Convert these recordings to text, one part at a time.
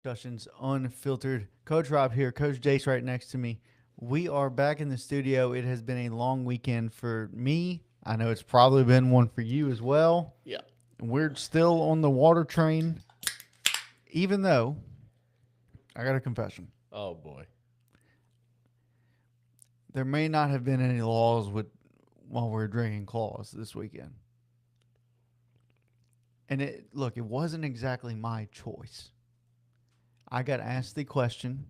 Discussions Unfiltered. Coach Rob here, Coach Jace right next to me. We are back in the studio. It has been a long weekend for me. I know it's probably been one for you as well. Yeah. We're still on the water train, even though I got a confession. Oh boy. There may not have been any laws with while we are drinking claws this weekend. And it wasn't exactly my choice. I got asked the question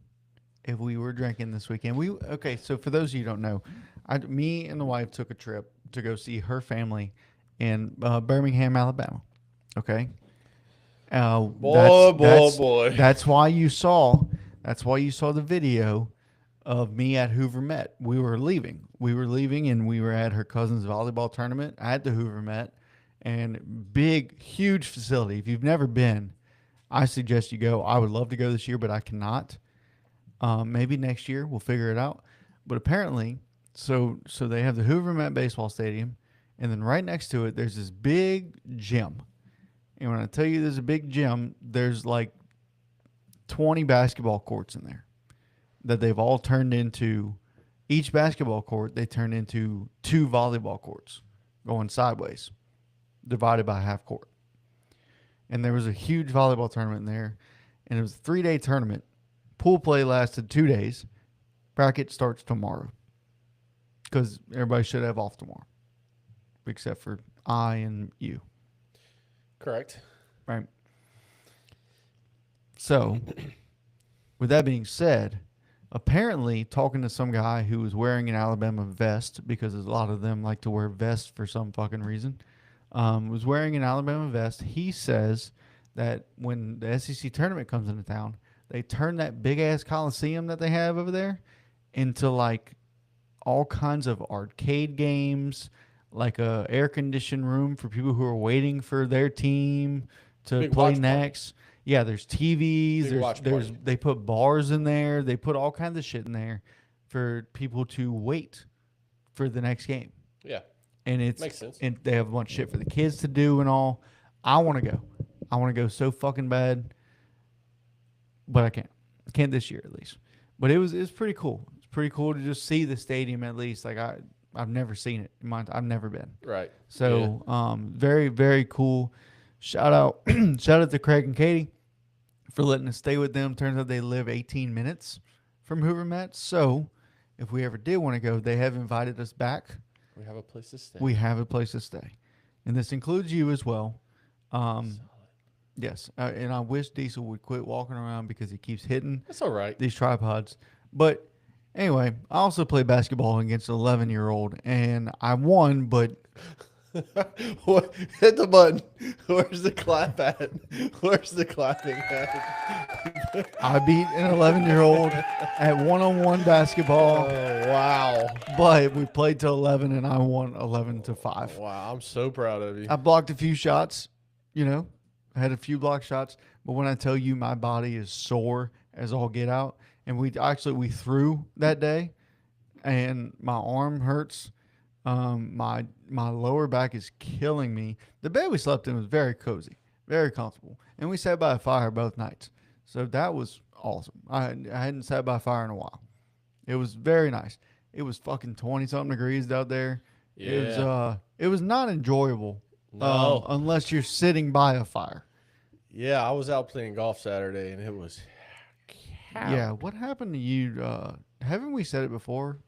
if we were drinking this weekend. So for those of you who don't know, me and the wife took a trip to go see her family in Birmingham, Alabama. Okay, Boy. that's why you saw the video of me at Hoover Met. We were leaving, and we were at her cousin's volleyball tournament at the Hoover Met, and big, huge facility. If you've never been, I suggest you go. I would love to go this year, but I cannot. Maybe next year we'll figure it out. But apparently, so they have the Hoover Met baseball stadium, and then right next to it, there's this big gym. And when I tell you there's a big gym, there's like 20 basketball courts in there that they've all turned into. Each basketball court they turned into 2 volleyball courts going sideways, divided by half court. And there was a huge volleyball tournament in there, and it was a 3-day tournament. Pool play lasted 2 days. Bracket starts tomorrow because everybody should have off tomorrow, except for I and you. Correct. Right. So, with that being said, apparently talking to some guy who was wearing an Alabama vest, because a lot of them like to wear vests for some fucking reason, was wearing an Alabama vest. He says that when the SEC tournament comes into town, they turn that big-ass Coliseum that they have over there into, like, all kinds of arcade games, like a air-conditioned room for people who are waiting for their team to Big play watch next. party. Yeah, there's TVs. Big watch party. They put bars in there. They put all kinds of shit in there for people to wait for the next game. Yeah. And Makes sense. And they have a bunch of shit for the kids to do and all. I want to go. I want to go so fucking bad, but I can't. I can't this year at least. But it was pretty cool. It's pretty cool to just see the stadium at least. Like I've never seen it. I've never been. Right. So very very cool. Shout out to Craig and Katie for letting us stay with them. Turns out they live 18 minutes from Hoover Met. So if we ever did want to go, they have invited us back. We have a place to stay. We have a place to stay. And this includes you as well. Yes. And I wish Diesel would quit walking around because he keeps hitting That's all right. these tripods. But anyway, I also play basketball against an 11-year-old, and I won, but What? Hit the button. Where's the clap at? Where's the clapping at? I beat an 11-year-old at one-on-one basketball. Oh, wow. But we played to 11, and I won 11-5. Wow. I'm so proud of you. I blocked a few shots, I had a few block shots. But when I tell you my body is sore as all get out, and we threw that day, and my arm hurts. My lower back is killing me. The bed we slept in was very cozy, very comfortable, and we sat by a fire both nights. So that was awesome. I hadn't sat by a fire in a while. It was very nice. It was fucking 20-something degrees out there. Yeah. It was not enjoyable. No. Unless you're sitting by a fire. Yeah, I was out playing golf Saturday, and it was. Yeah, what happened to you? Haven't we said it before?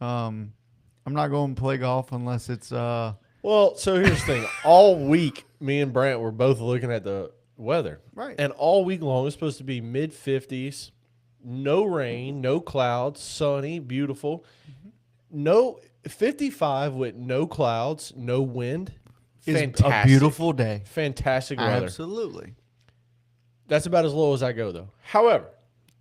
I'm not going to play golf unless it's. Well, so here's the thing. All week, me and Brant were both looking at the weather. Right. And all week long, it's supposed to be mid-50s, no rain, no clouds, sunny, beautiful. No 55 with no clouds, no wind. It's Fantastic. a beautiful day. Fantastic weather. Absolutely. That's about as low as I go, though. However,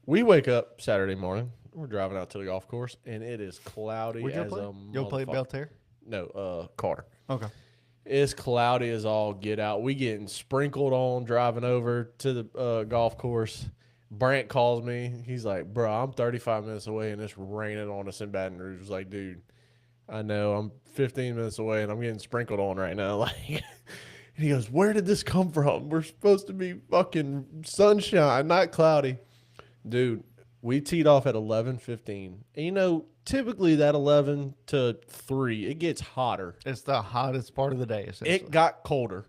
we wake up Saturday morning. We're driving out to the golf course, and it is cloudy Where'd you as play? a You'll play motherfucker. Belter? No, Carter. Okay. It's cloudy as all get out. We getting sprinkled on driving over to the golf course. Brant calls me. He's like, bro, I'm 35 minutes away, and it's raining on us in Baton Rouge. I was like, dude, I know. I'm 15 minutes away, and I'm getting sprinkled on right now. Like, And he goes, where did this come from? We're supposed to be fucking sunshine, not cloudy. Dude, we teed off at 11:15. And you know, typically that 11 to 3, it gets hotter. It's the hottest part of the day, essentially. It got colder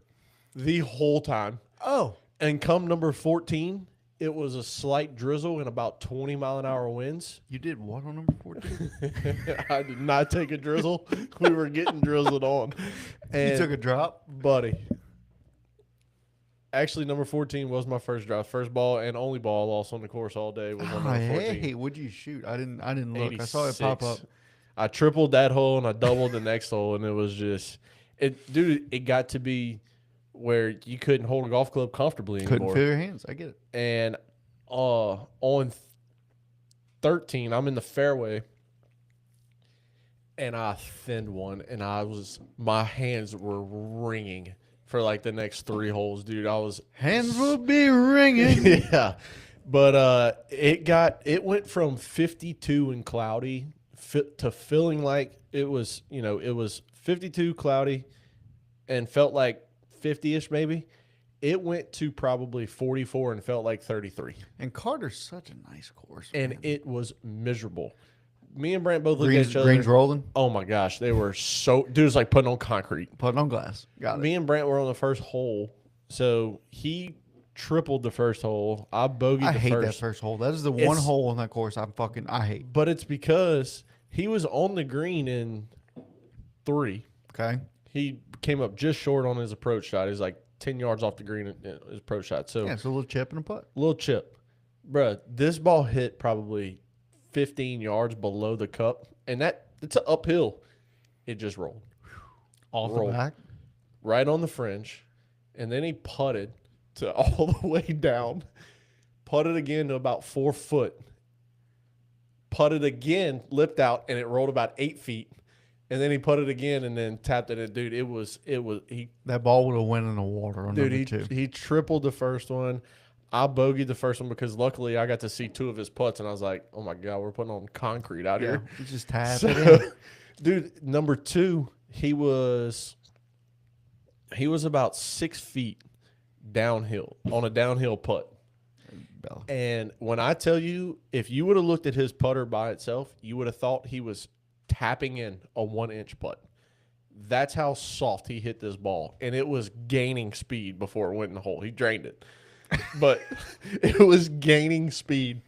the whole time. Oh. And come number 14, it was a slight drizzle and about 20-mile-an-hour winds. You did what on number 14? I did not take a drizzle. We were getting drizzled on. And you took a drop? Buddy. Actually, number 14 was my first drop. First ball and only ball lost on the course all day was on number 14. Hey, what'd you shoot? I didn't look. 86. I saw it pop up. I tripled that hole and I doubled the next hole, and it was just it got to be where you couldn't hold a golf club comfortably anymore. Couldn't feel your hands. I get it. And on 13, I'm in the fairway, and I thinned one, and my hands were ringing for like the next 3 holes, dude. Hands will be ringing. Yeah. But it went from 52 and cloudy to feeling like it was 52 cloudy and felt like 50-ish maybe. It went to probably 44 and felt like 33. And Carter's such a nice course, and man. it was miserable. Me and Brent both looked at each other. Greens rolling. Oh my gosh, they were so. Dude, it was like putting on concrete. Putting on glass. Got it. Me and Brent were on the first hole, so he tripled the first hole. I bogeyed I the hate first. that first hole. That is the one hole on that course I hate. But it's because he was on the green in 3. Okay. He came up just short on his approach shot. He's like 10 yards off the green in his approach shot. So yeah, it's a little chip and a putt. Little chip. Bruh, this ball hit probably 15 yards below the cup, and it's an uphill. It just rolled. Off the back? Right on the fringe. And then he putted to all the way down. Putted again to about 4 foot. Putted again, lipped out, and it rolled about 8 feet. And then he putted again and then tapped it. And dude, that ball would have went in the water on number 2. He tripled the first one. I bogeyed the first one because luckily I got to see 2 of his putts, and I was like, oh my God, we're putting on concrete out here. You just tap it in. Dude, number 2, he was about 6 feet downhill on a downhill putt. And when I tell you, if you would have looked at his putter by itself, you would have thought he was tapping in a 1-inch putt. That's how soft he hit this ball. And it was gaining speed before it went in the hole. He drained it. But it was gaining speed.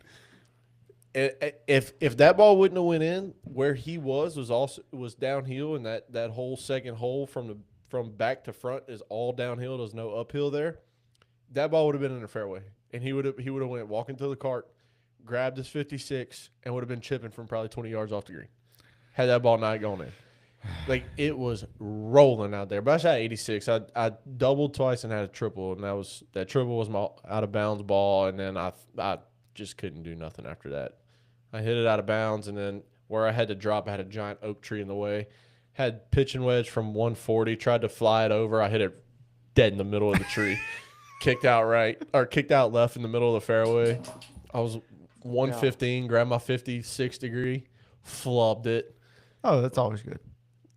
If that ball wouldn't have went in, where he was downhill, and that whole second hole from back to front is all downhill. There's no uphill there. That ball would have been in the fairway, and he would have went walking to the cart, grabbed his 56, and would have been chipping from probably 20 yards off the green. Had that ball not gone in. Like, it was rolling out there. But I shot 86. I doubled twice and had a triple, and that triple was my out of bounds ball, and then I just couldn't do nothing after that. I hit it out of bounds, and then where I had to drop, I had a giant oak tree in the way. Had pitching wedge from 140, tried to fly it over. I hit it dead in the middle of the tree. Kicked out left in the middle of the fairway. I was 115, grabbed my 56 degree, flubbed it. Oh, that's always good.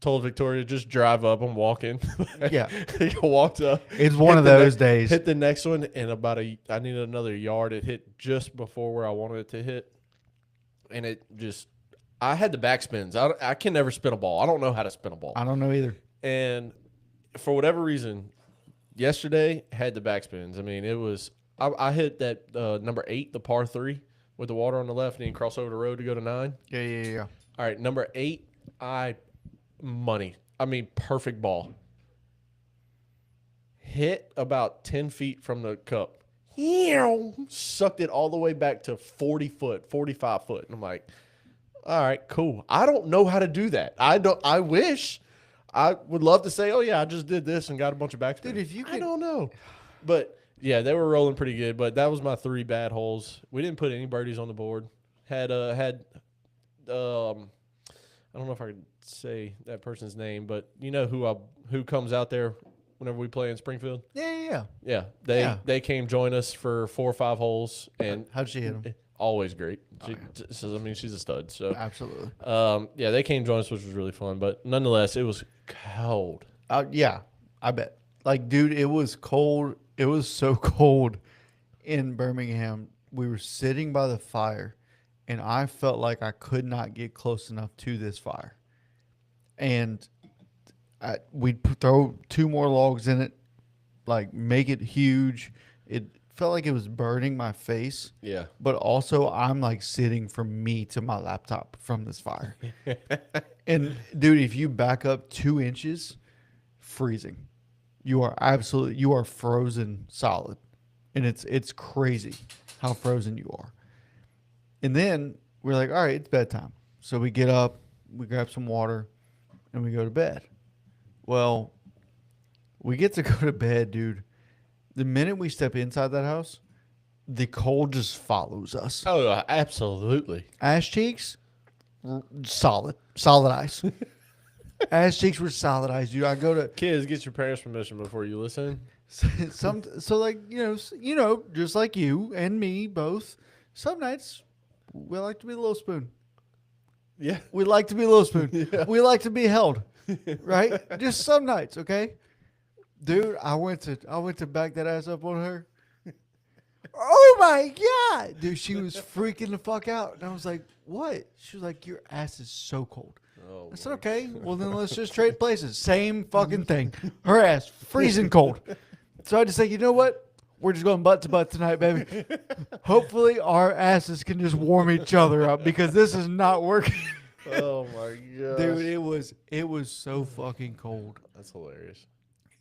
Told Victoria, just drive up. I'm walking. Yeah. He walked up. It's one of those days. Hit the next one, and I needed another yard. It hit just before where I wanted it to hit. And I had the backspins. I can never spin a ball. I don't know how to spin a ball. I don't know either. And for whatever reason, yesterday had the backspins. I mean, I hit that number 8, the par 3, with the water on the left, and then cross over the road to go to 9. Yeah. All right, number 8, perfect ball. Hit about 10 feet from the cup. Sucked it all the way back to 40 foot, 45 foot. And I'm like, all right, cool. I don't know how to do that. I wish. I would love to say, oh, yeah, I just did this and got a bunch of backspin. Dude, I don't know. But, yeah, they were rolling pretty good. But that was my 3 bad holes. We didn't put any birdies on the board. I don't know if I could say that person's name, but you know who comes out there whenever we play in Springfield? Yeah. They came join us for 4 or 5 holes, and how'd she hit them? Always great. She's a stud. So absolutely. They came join us, which was really fun. But nonetheless, it was cold. Yeah, I bet. Like, dude, it was cold. It was so cold in Birmingham. We were sitting by the fire, and I felt like I could not get close enough to this fire. And we'd throw two more logs in it, like make it huge. It felt like it was burning my face, Yeah. but also I'm like sitting from me to my laptop from this fire. And dude, if you back up 2 inches, freezing. You are frozen solid. And it's crazy how frozen you are. And then we're like, all right, it's bedtime. So we get up, we grab some water, and we go to bed. Well, we get to go to bed, dude. The minute we step inside that house, the cold just follows us. Oh, absolutely. Ass cheeks, solid ice. Ass cheeks were solid ice, dude. I go to Kids, get your parents' permission before you listen. so like you know, just like you and me both. Some nights we like to be a little spoon. Yeah. We like to be a little spoon. Yeah. We like to be held, right? Just some nights, okay? Dude, I went to back that ass up on her. Oh my god, dude, she was freaking the fuck out, and I was like, "What?" She was like, "Your ass is so cold." Oh, I said, "Okay, well then let's just trade places." Same fucking thing. Her ass freezing cold. So I just say, you know what? We're just going butt to butt tonight, baby. Hopefully our asses can just warm each other up because this is not working. oh my god, Dude, it was so fucking cold. That's hilarious.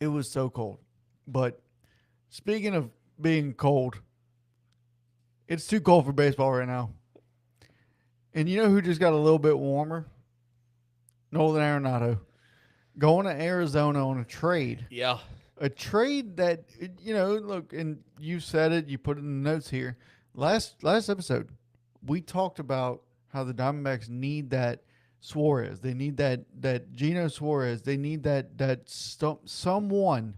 It was so cold. But speaking of being cold, it's too cold for baseball right now. And you know who just got a little bit warmer? Nolan Arenado. Going to Arizona on a trade. Yeah. A trade that, look, and you said it, you put it in the notes here. Last episode, we talked about how the Diamondbacks need that Suarez. They need that Gino Suarez. They need someone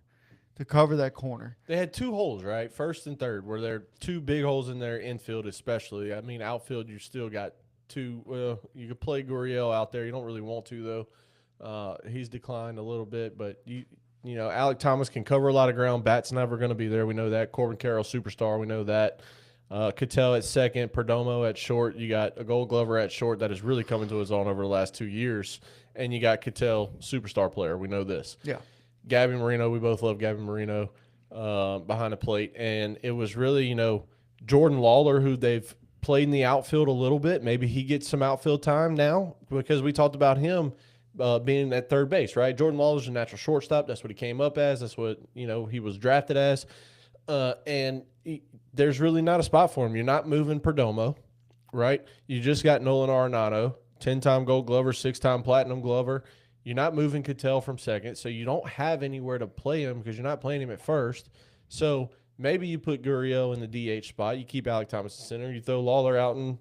to cover that corner. They had two holes, right? First and third, where there are two big holes in their infield, especially. I mean, outfield, you still got two. Well, you could play Gurriel out there. You don't really want to, though. He's declined a little bit, but you know, Alec Thomas can cover a lot of ground. Bat's never going to be there. We know that. Corbin Carroll, superstar. We know that. Cattell at second, Perdomo at short. You got a Gold Glover at short that is really coming to his own over the last 2 years. And you got Cattell, superstar player. We know this. Yeah. Gabby Marino, we both love Gabby Marino behind the plate. And it was really, Jordan Lawler, who they've played in the outfield a little bit. Maybe he gets some outfield time now because we talked about him being at third base, right? Jordan Lawler's a natural shortstop. That's what he came up as. That's what, he was drafted as. There's really not a spot for him. You're not moving Perdomo, right? You just got Nolan Arenado, 10-time Gold Glover, 6-time Platinum Glover. You're not moving Cattell from second, so you don't have anywhere to play him because you're not playing him at first. So maybe you put Gurriel in the DH spot. You keep Alec Thomas in center. You throw Lawler out in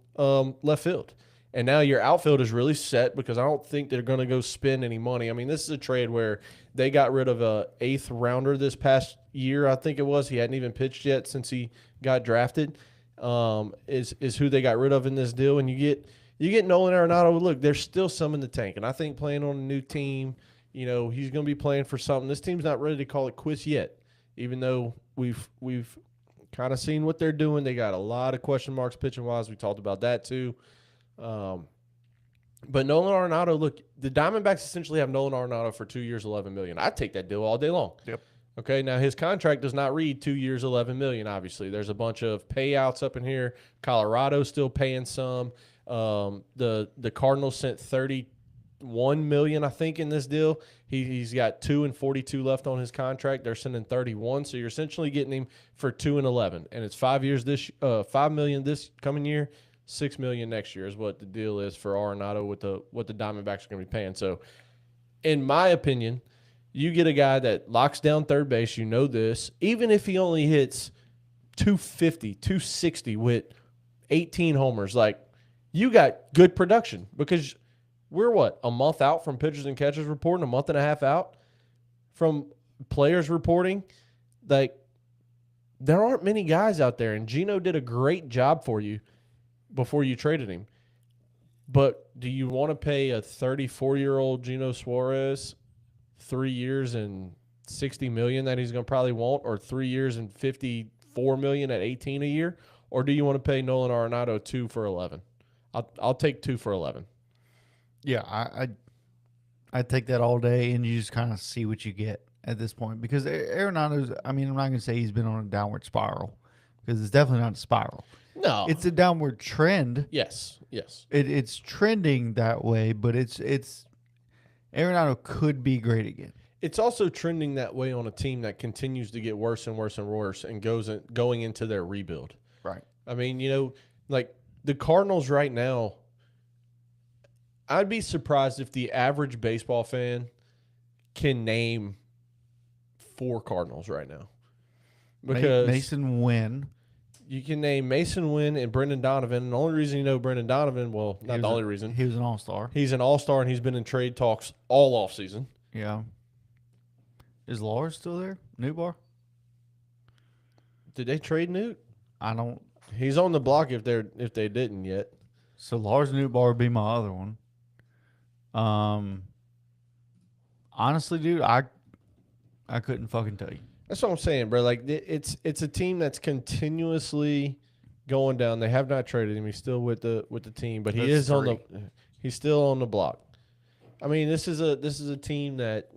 left field. And now your outfield is really set because I don't think they're going to go spend any money. I mean, this is a trade where they got rid of a 8th rounder this past year, I think it was. He hadn't even pitched yet since he got drafted, is who they got rid of in this deal. And you get Nolan Arenado. Look, there's still some in the tank. And I think playing on a new team, he's going to be playing for something. This team's not ready to call it quits yet, even though we've kind of seen what they're doing. They got a lot of question marks pitching-wise. We talked about that too. But Nolan Arenado, look, the Diamondbacks essentially have Nolan Arenado for 2 years, $11 million. I'd take that deal all day long. Yep. Okay, now his contract does not read 2 years, $11 million, obviously. There's a bunch of payouts up in here. Colorado's still paying some. The Cardinals sent $31 million, I think, in this deal. He's got 2 and 42 left on his contract. They're sending 31, so you're essentially getting him for 2 and 11. And it's 5 years $5 million this coming year. $6 million next year is what the deal is for Arenado with what the Diamondbacks are going to be paying. So, in my opinion, you get a guy that locks down third base. You know this. Even if he only hits 250, 260 with 18 homers, like you got good production because we're a month out from pitchers and catchers reporting, a month and a half out from players reporting. Like there aren't many guys out there, and Gino did a great job for you before you traded him. But do you want to pay a 34-year-old Gino Suarez 3 years and $60 million that he's going to probably want, or 3 years and $54 million at 18 a year, or do you want to pay Nolan Arenado 2 for 11? I'll take 2 for 11. Yeah, I take that all day, and you just kind of see what you get at this point, because Arenado's. I mean, I'm not going to say he's been on a downward spiral, because it's definitely not a spiral. No, It's a downward trend. yes. It's trending that way, but it's Arenado could be great again. It's also trending that way on a team that continues to get worse and worse and worse and going into their rebuild. Right. I mean, like the Cardinals right now, I'd be surprised if the average baseball fan can name 4 Cardinals right now. Because Mason Wynn. you can name Mason Wynn and Brendan Donovan. And the only reason you know Brendan Donovan, well, not the only reason. He was an all-star. He's an all-star, and he's been in trade talks all offseason. Yeah. Is Lars still there? Newbar? Did they trade Newt? I don't. He's on the block if they didn't yet. So Lars Newbar would be my other one. Honestly, dude, I couldn't fucking tell you. That's what I'm saying, bro. Like it's a team that's continuously going down. They have not traded him. He's still with the team, but he's still on the block. I mean, this is a team that,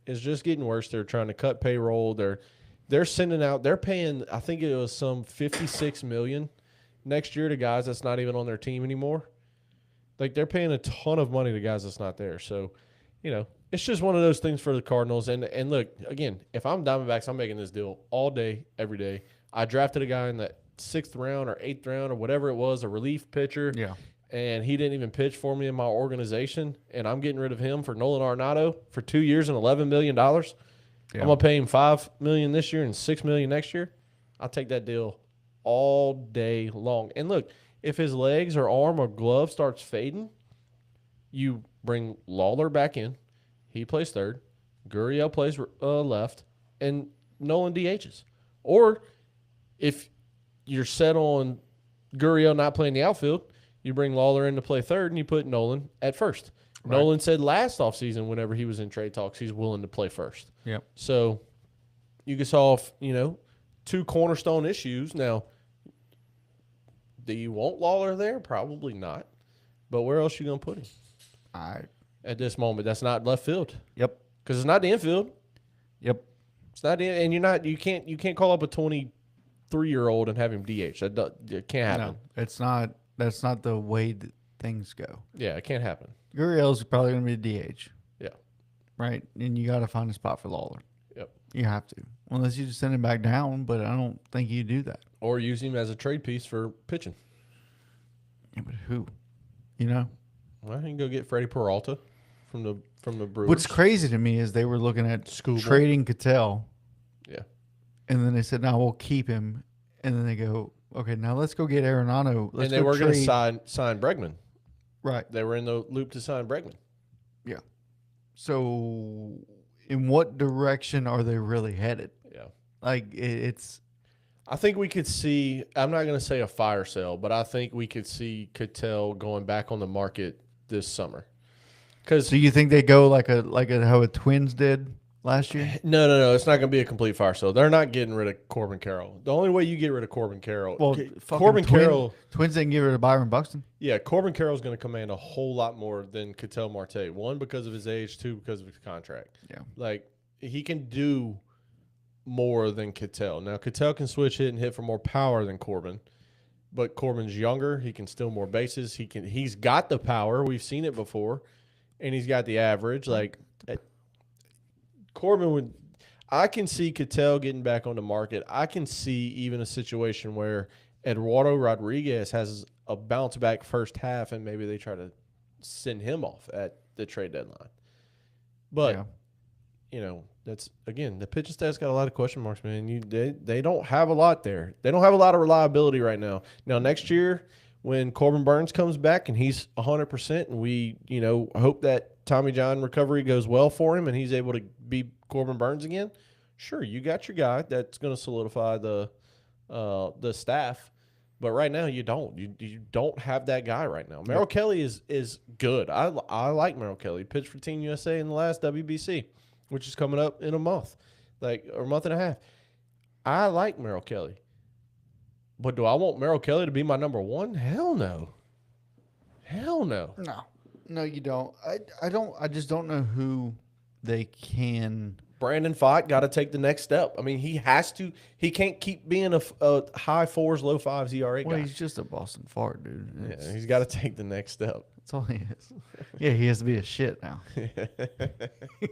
is just getting worse. They're trying to cut payroll. They're sending out. They're paying. I think it was some $56 million next year to guys that's not even on their team anymore. Like, they're paying a ton of money to guys that's not there. So, it's just one of those things for the Cardinals. And look, again, if I'm Diamondbacks, I'm making this deal all day, every day. I drafted a guy in the 6th round or 8th round or whatever it was, a relief pitcher. Yeah. And he didn't even pitch for me in my organization. And I'm getting rid of him for Nolan Arenado for 2 years and $11 million. Yeah. I'm going to pay him $5 million this year and $6 million next year. I'll take that deal all day long. And look, if his legs or arm or glove starts fading, you bring Lawler back in. He plays third. Gurriel plays left. And Nolan DHs. Or if you're set on Gurriel not playing the outfield, you bring Lawler in to play third, and you put Nolan at first. Right. Nolan said last offseason, whenever he was in trade talks, he's willing to play first. Yep. So you can solve, 2 cornerstone issues. Now, do you want Lawler there? Probably not. But where else are you going to put him? At this moment, that's not left field. Yep. Because it's not the infield. Yep. It's not, and you can't call up a 23-year-old and have him DH. It can't happen. No, it's not. That's not the way that things go. Yeah, it can't happen. Gurriel's probably going to be DH. Yeah. Right? And you got to find a spot for Lawler. Yep. You have to. Unless you just send him back down, but I don't think you do that. Or use him as a trade piece for pitching. Yeah, but who? Well, you can go get Freddie Peralta from the Brewers. What's crazy to me is they were looking at trading Cattell. Yeah. And then they said, no, we'll keep him. And then they go, okay, now let's go get Arenado. And they were going to sign Bregman. Right. They were in the loop to sign Bregman. Yeah. So in what direction are they really headed? Yeah. Like, it's... I think we could see, I'm not going to say a fire sale, but I think we could see Cattell going back on the market this summer. So you think they go like how the Twins did last year? No. It's not going to be a complete fire sale. They're not getting rid of Corbin Carroll. The only way you get rid of Corbin Carroll, Carroll, Twins didn't get rid of Byron Buxton. Yeah, Corbin Carroll is going to command a whole lot more than Cattell Marte. 1, because of his age. 2, because of his contract. Yeah, like he can do more than Cattell. Now Cattell can switch hit and hit for more power than Corbin, but Corbin's younger. He can steal more bases. He's got the power. We've seen it before. And he's got the average. Like, Corbin would – I can see Cattell getting back on the market. I can see even a situation where Eduardo Rodriguez has a bounce-back first half and maybe they try to send him off at the trade deadline. But, that's – again, the pitching staff's got a lot of question marks, man. They don't have a lot there. They don't have a lot of reliability right now. Now, next year – when Corbin Burns comes back and he's 100%, and we, hope that Tommy John recovery goes well for him and he's able to be Corbin Burns again, sure, you got your guy that's going to solidify the staff. But right now you don't. You don't have that guy right now. Merrill Kelly is good. I like Merrill Kelly. Pitched for Team USA in the last WBC. which is coming up in a month, or a month and a half. I like Merrill Kelly. But do I want Merrill Kelly to be my number one? Hell no. Hell no. No, you don't. I just don't know who they can. Brandon Pfaadt got to take the next step. I mean, he has to. He can't keep being a high 4s, low 5s ERA guy. Well, he's just a Boston fart, dude. Yeah, he's got to take the next step. That's all he is. Yeah, he has to be a shit now.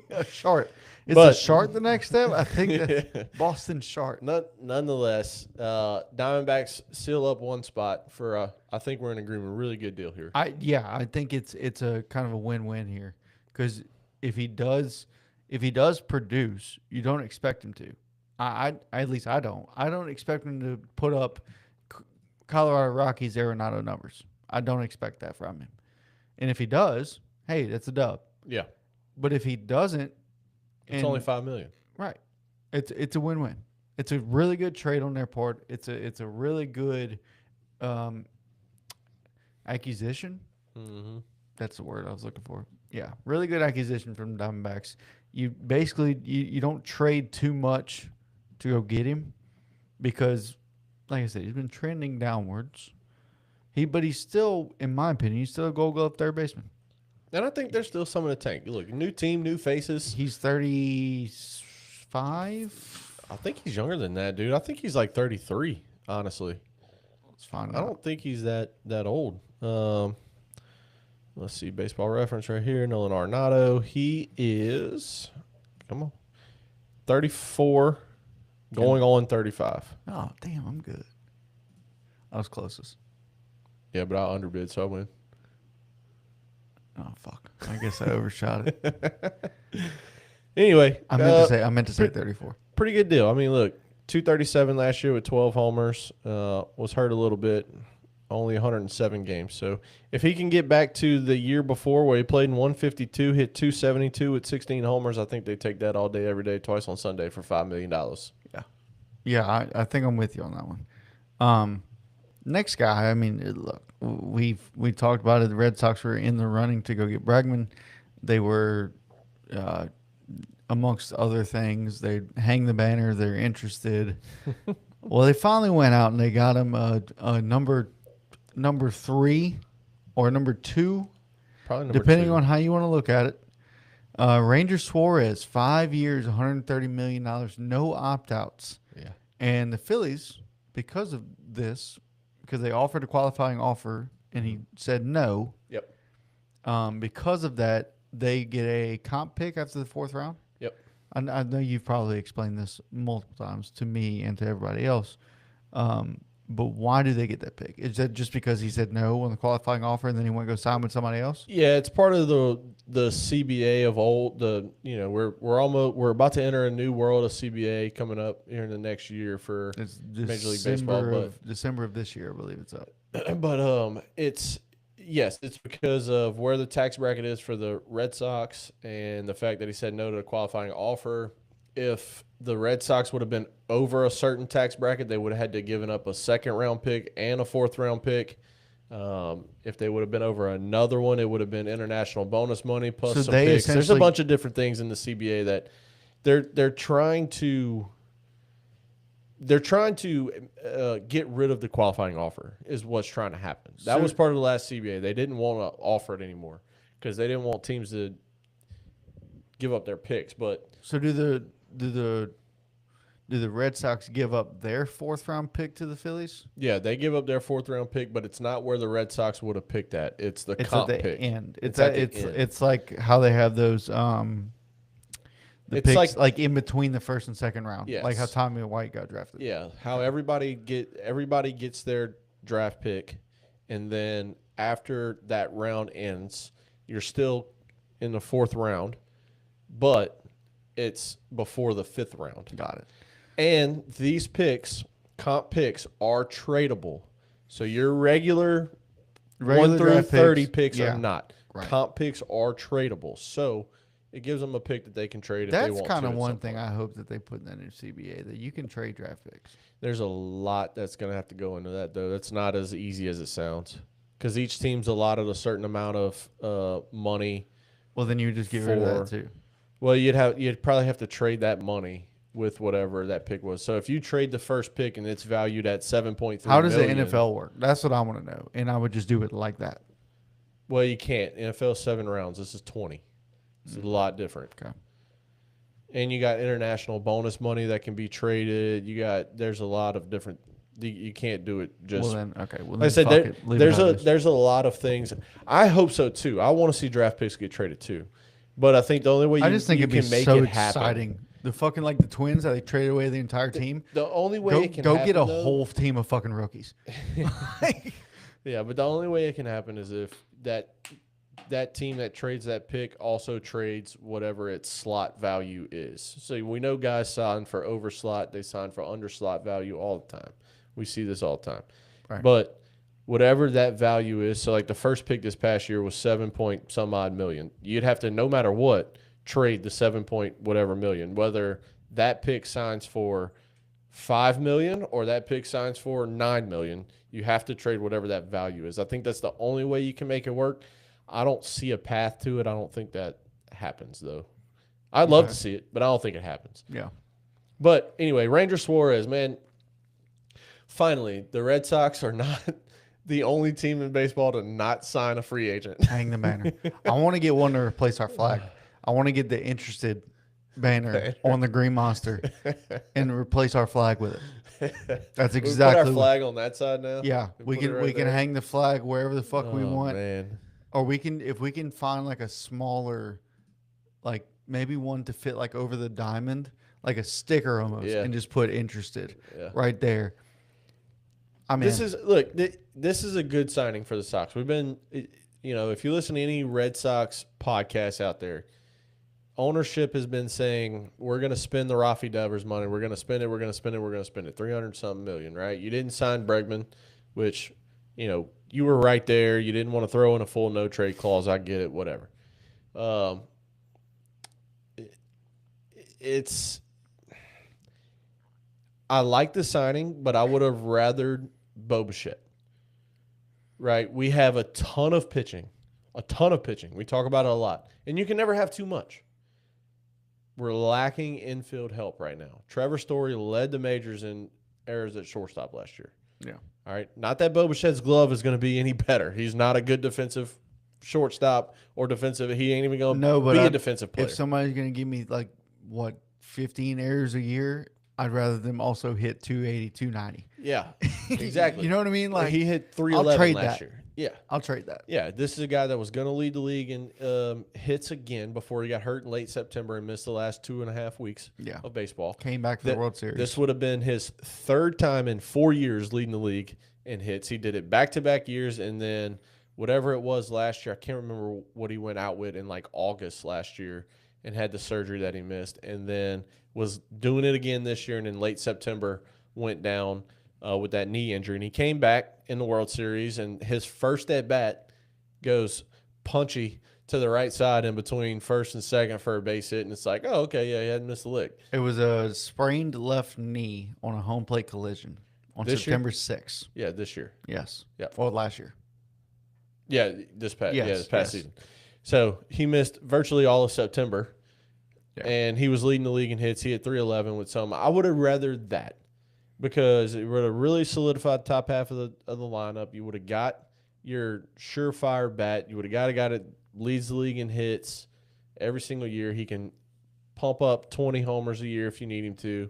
A shart. Is But- a shart the next step? I think that's Boston shart. Nonetheless, Diamondbacks seal up one spot for. I think we're in agreement. Really good deal here. I think it's a kind of a win-win here, because if he does produce, you don't expect him to. At least I don't. I don't expect him to put up Colorado Rockies Arenado numbers. I don't expect that from him. And if he does, hey, that's a dub. Yeah, But if he doesn't, it's only $5 million. Right. It's a win-win. It's a really good trade on their part. It's a really good acquisition. Mm-hmm. That's the word I was looking for. Yeah, really good acquisition from the Diamondbacks. You basically you don't trade too much to go get him, because, like I said, he's been trending downwards. But he's still, in my opinion, he's still a Gold Glove third baseman. And I think there's still some in the tank. Look, new team, new faces. He's 35. I think he's younger than that, dude. I think he's like 33, honestly. Let's find I out. don't think he's that old. Let's see, baseball reference right here. Nolan Arenado. He is, 34, going on 35. Oh, damn, I'm good. I was closest. Yeah, but I underbid, so I win. Oh, fuck. I guess I overshot it. Anyway, I meant to say 34. pretty good deal. I mean, look, 237 last year with 12 homers. Was hurt a little bit. Only 107 games. So if he can get back to the year before where he played in 152, hit 272 with 16 homers, I think they take that all day, every day, twice on Sunday for $5 million. Yeah, I think I'm with you on that one. Next guy, I mean, look, we talked about it. The Red Sox were in the running to go get Bregman. They were, amongst other things, they hang the banner. They're interested. Well, they finally went out and they got him a number 3 or number 2, Probably number depending 2. on how you want to look at it. Ranger Suarez, 5 years, $130 million, no opt-outs. Yeah. And the Phillies, because of this, because they offered a qualifying offer and he said no. Yep. Because of that, they get a comp pick after the 4th round. Yep. I know you've probably explained this multiple times to me and to everybody else. But why do they get that pick? Is that just because he said no on the qualifying offer and then he went to go sign with somebody else? Yeah, it's part of the CBA of old. We're about to enter a new world of CBA coming up here in the next year for It's Major League Baseball. December of this year, I believe it's up. But it's because of where the tax bracket is for the Red Sox and the fact that he said no to a qualifying offer. If the Red Sox would have been over a certain tax bracket, they would have had to given up a 2nd-round pick and a 4th-round pick. If they would have been over another one, it would have been international bonus money plus some picks. There's a bunch of different things in the CBA that they're trying to get rid of the qualifying offer is what's trying to happen. That was part of the last CBA. They didn't want to offer it anymore because they didn't want teams to give up their picks. But so do the Red Sox give up their 4th round pick to the Phillies? yeah, they give up their 4th-round pick, but it's not where the Red Sox would have picked at. It's the comp at the pick. end. It's at the end. It's like how they have those It's picks like in between the 1st and 2nd round. Yes. Like how Tommy White got drafted. Yeah, how everybody gets their draft pick, and then after that round ends, you're still in the 4th round, but it's before the 5th round. Got it. And these picks, comp picks, are tradable. So your regular 1 through draft 30 picks yeah. are not. Right. Comp picks are tradable. So it gives them a pick that they can trade if they That's want to. kind of at one some thing point. I hope that they put in that new CBA, that you can trade draft picks. There's a lot that's going to have to go into that, though. That's not as easy as it sounds because each team's allotted a certain amount of money. Well, then you just get rid of that too. Well, you'd probably have to trade that money with whatever that pick was. So if you trade the first pick and it's valued at $7.3 How does million, the NFL work? That's what I want to know. And I would just do it like that. well, you can't. NFL 7 rounds. This is 20. It's a lot different. Okay. And you got international bonus money that can be traded. There's a lot of different. You can't do it just. Well then, okay. Well, Like I said, fuck it. Leave it how it is. there's a lot of things. I hope so too. I want to see draft picks get traded too, but I think the only way I just think you it'd be can make so it happen. exciting. The fucking like the Twins that they traded away the entire team. The only way Go, it can go happen, get a though- whole team of fucking rookies. Yeah, but the only way it can happen is if that team that trades that pick also trades whatever its slot value is. So we know guys sign for over slot, they sign for under slot value all the time. We see this all the time. Right. But whatever that value is, so like the first pick this past year was 7 point some odd million. You'd have to, no matter what, trade the 7 point whatever million, whether that pick signs for $5 million or that pick signs for $9 million. You have to trade whatever that value is. I think that's the only way you can make it work. I don't see a path to it. I don't think that happens, though. I'd love to see it, but I don't think it happens. Yeah. But anyway, Ranger Suarez, man, finally, the Red Sox are not the only team in baseball to not sign a free agent. Hang the banner. I want to get one to replace our flag. I want to get the interested banner on the green monster and replace our flag with it. That's We exactly put our flag on that side now. Yeah, And we put it can right we can there? hang the flag wherever the fuck we Oh, want, man. or we can if we can find like a smaller, like maybe one to fit like over the diamond, like a sticker almost, Yeah. and just put interested Yeah. right there. I mean, This is a good signing for the Sox. We've been, if you listen to any Red Sox podcasts out there, ownership has been saying we're going to spend the Rafi Devers money. We're going to spend it. We're going to spend it. We're going to spend it. 300-something million, right? You didn't sign Bregman, which, you were right there. You didn't want to throw in a full no trade clause. I get it. Whatever. I like the signing, but I would have rathered Bo Bichette. Right? We have a ton of pitching. We talk about it a lot. And you can never have too much. We're lacking infield help right now. Trevor Story led the majors in errors at shortstop last year. yeah, All right. Not that Bo Bichette's glove is going to be any better. He's not a good defensive shortstop or defensive. He ain't even going to be a defensive player. if somebody's gonna give me like 15 errors a year, I'd rather them also hit 280, 290. Yeah, exactly. You know what I mean? Like he hit I'll 311 trade last that. year. Yeah. I'll trade that. Yeah, this is a guy that was going to lead the league in hits again before he got hurt in late September and missed the last 2.5 weeks Yeah. of baseball. Came back for the World Series. This would have been his third time in 4 years leading the league in hits. He did it back-to-back years, and then whatever it was last year, I can't remember what he went out with in like August last year and had the surgery that he missed, and then was doing it again this year, and in late September went down with that knee injury. And he came back in the World Series, and his first at-bat goes punchy to the right side in between first and second for a base hit, and it's like, oh, okay, yeah, he hadn't missed a lick. It was a sprained left knee on a home plate collision on This year? September 6th. Yeah, this year. Yes. Yeah. Or last year. Yeah, this past Yes, season. So he missed virtually all of September, and he was leading the league in hits. He hit 311 with some. I would have rather that because it would have really solidified the top half of the lineup. You would have got your surefire bat. You would have got a guy that leads the league in hits every single year. He can pump up 20 homers a year if you need him to.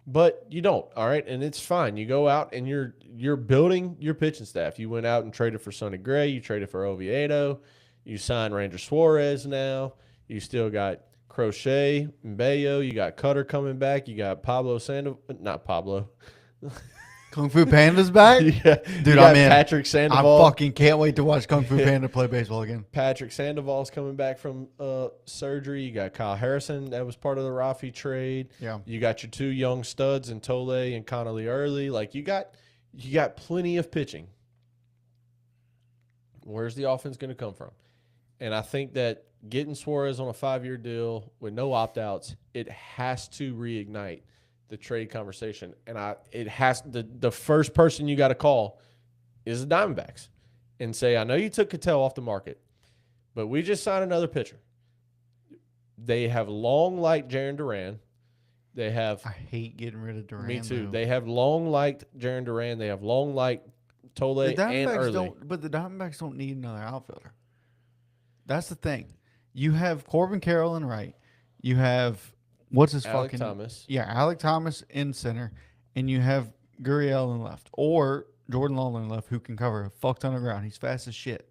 But you don't, all right? And it's fine. You go out and you're building your pitching staff. You went out and traded for Sonny Gray. You traded for Oviedo. You signed Ranger Suarez now. You still got Crochet, Bayo. You got Cutter coming back. You got Pablo Sandoval. Not Pablo. Kung Fu Panda's back? Yeah. Dude, You got I'm in. Patrick I Sandoval. fucking can't wait to watch Kung Fu Panda play baseball again. Patrick Sandoval's coming back from surgery. You got Kyle Harrison. That was part of the Rafi trade. Yeah. You got your two young studs in Tole and Connolly Early. Like you got plenty of pitching. Where's the offense going to come from? And I think that getting Suarez on a 5-year deal with no opt-outs, it has to reignite the trade conversation. And the first person you got to call is the Diamondbacks and say, I know you took Cattell off the market, but we just signed another pitcher. They have long liked Jarren Duran. They have. I hate getting rid of Duran. Me too. Though. They have long liked Jarren Duran. They have long liked Tole The and Diamondbacks Early. don't, but the Diamondbacks don't need another outfielder. That's the thing. You have Corbin Carroll in right. You have what's his Alec fucking Thomas. Yeah, Alec Thomas in center, and you have Gurriel in left or Jordan Lawler in left, who can cover a fuck ton of ground. He's fast as shit.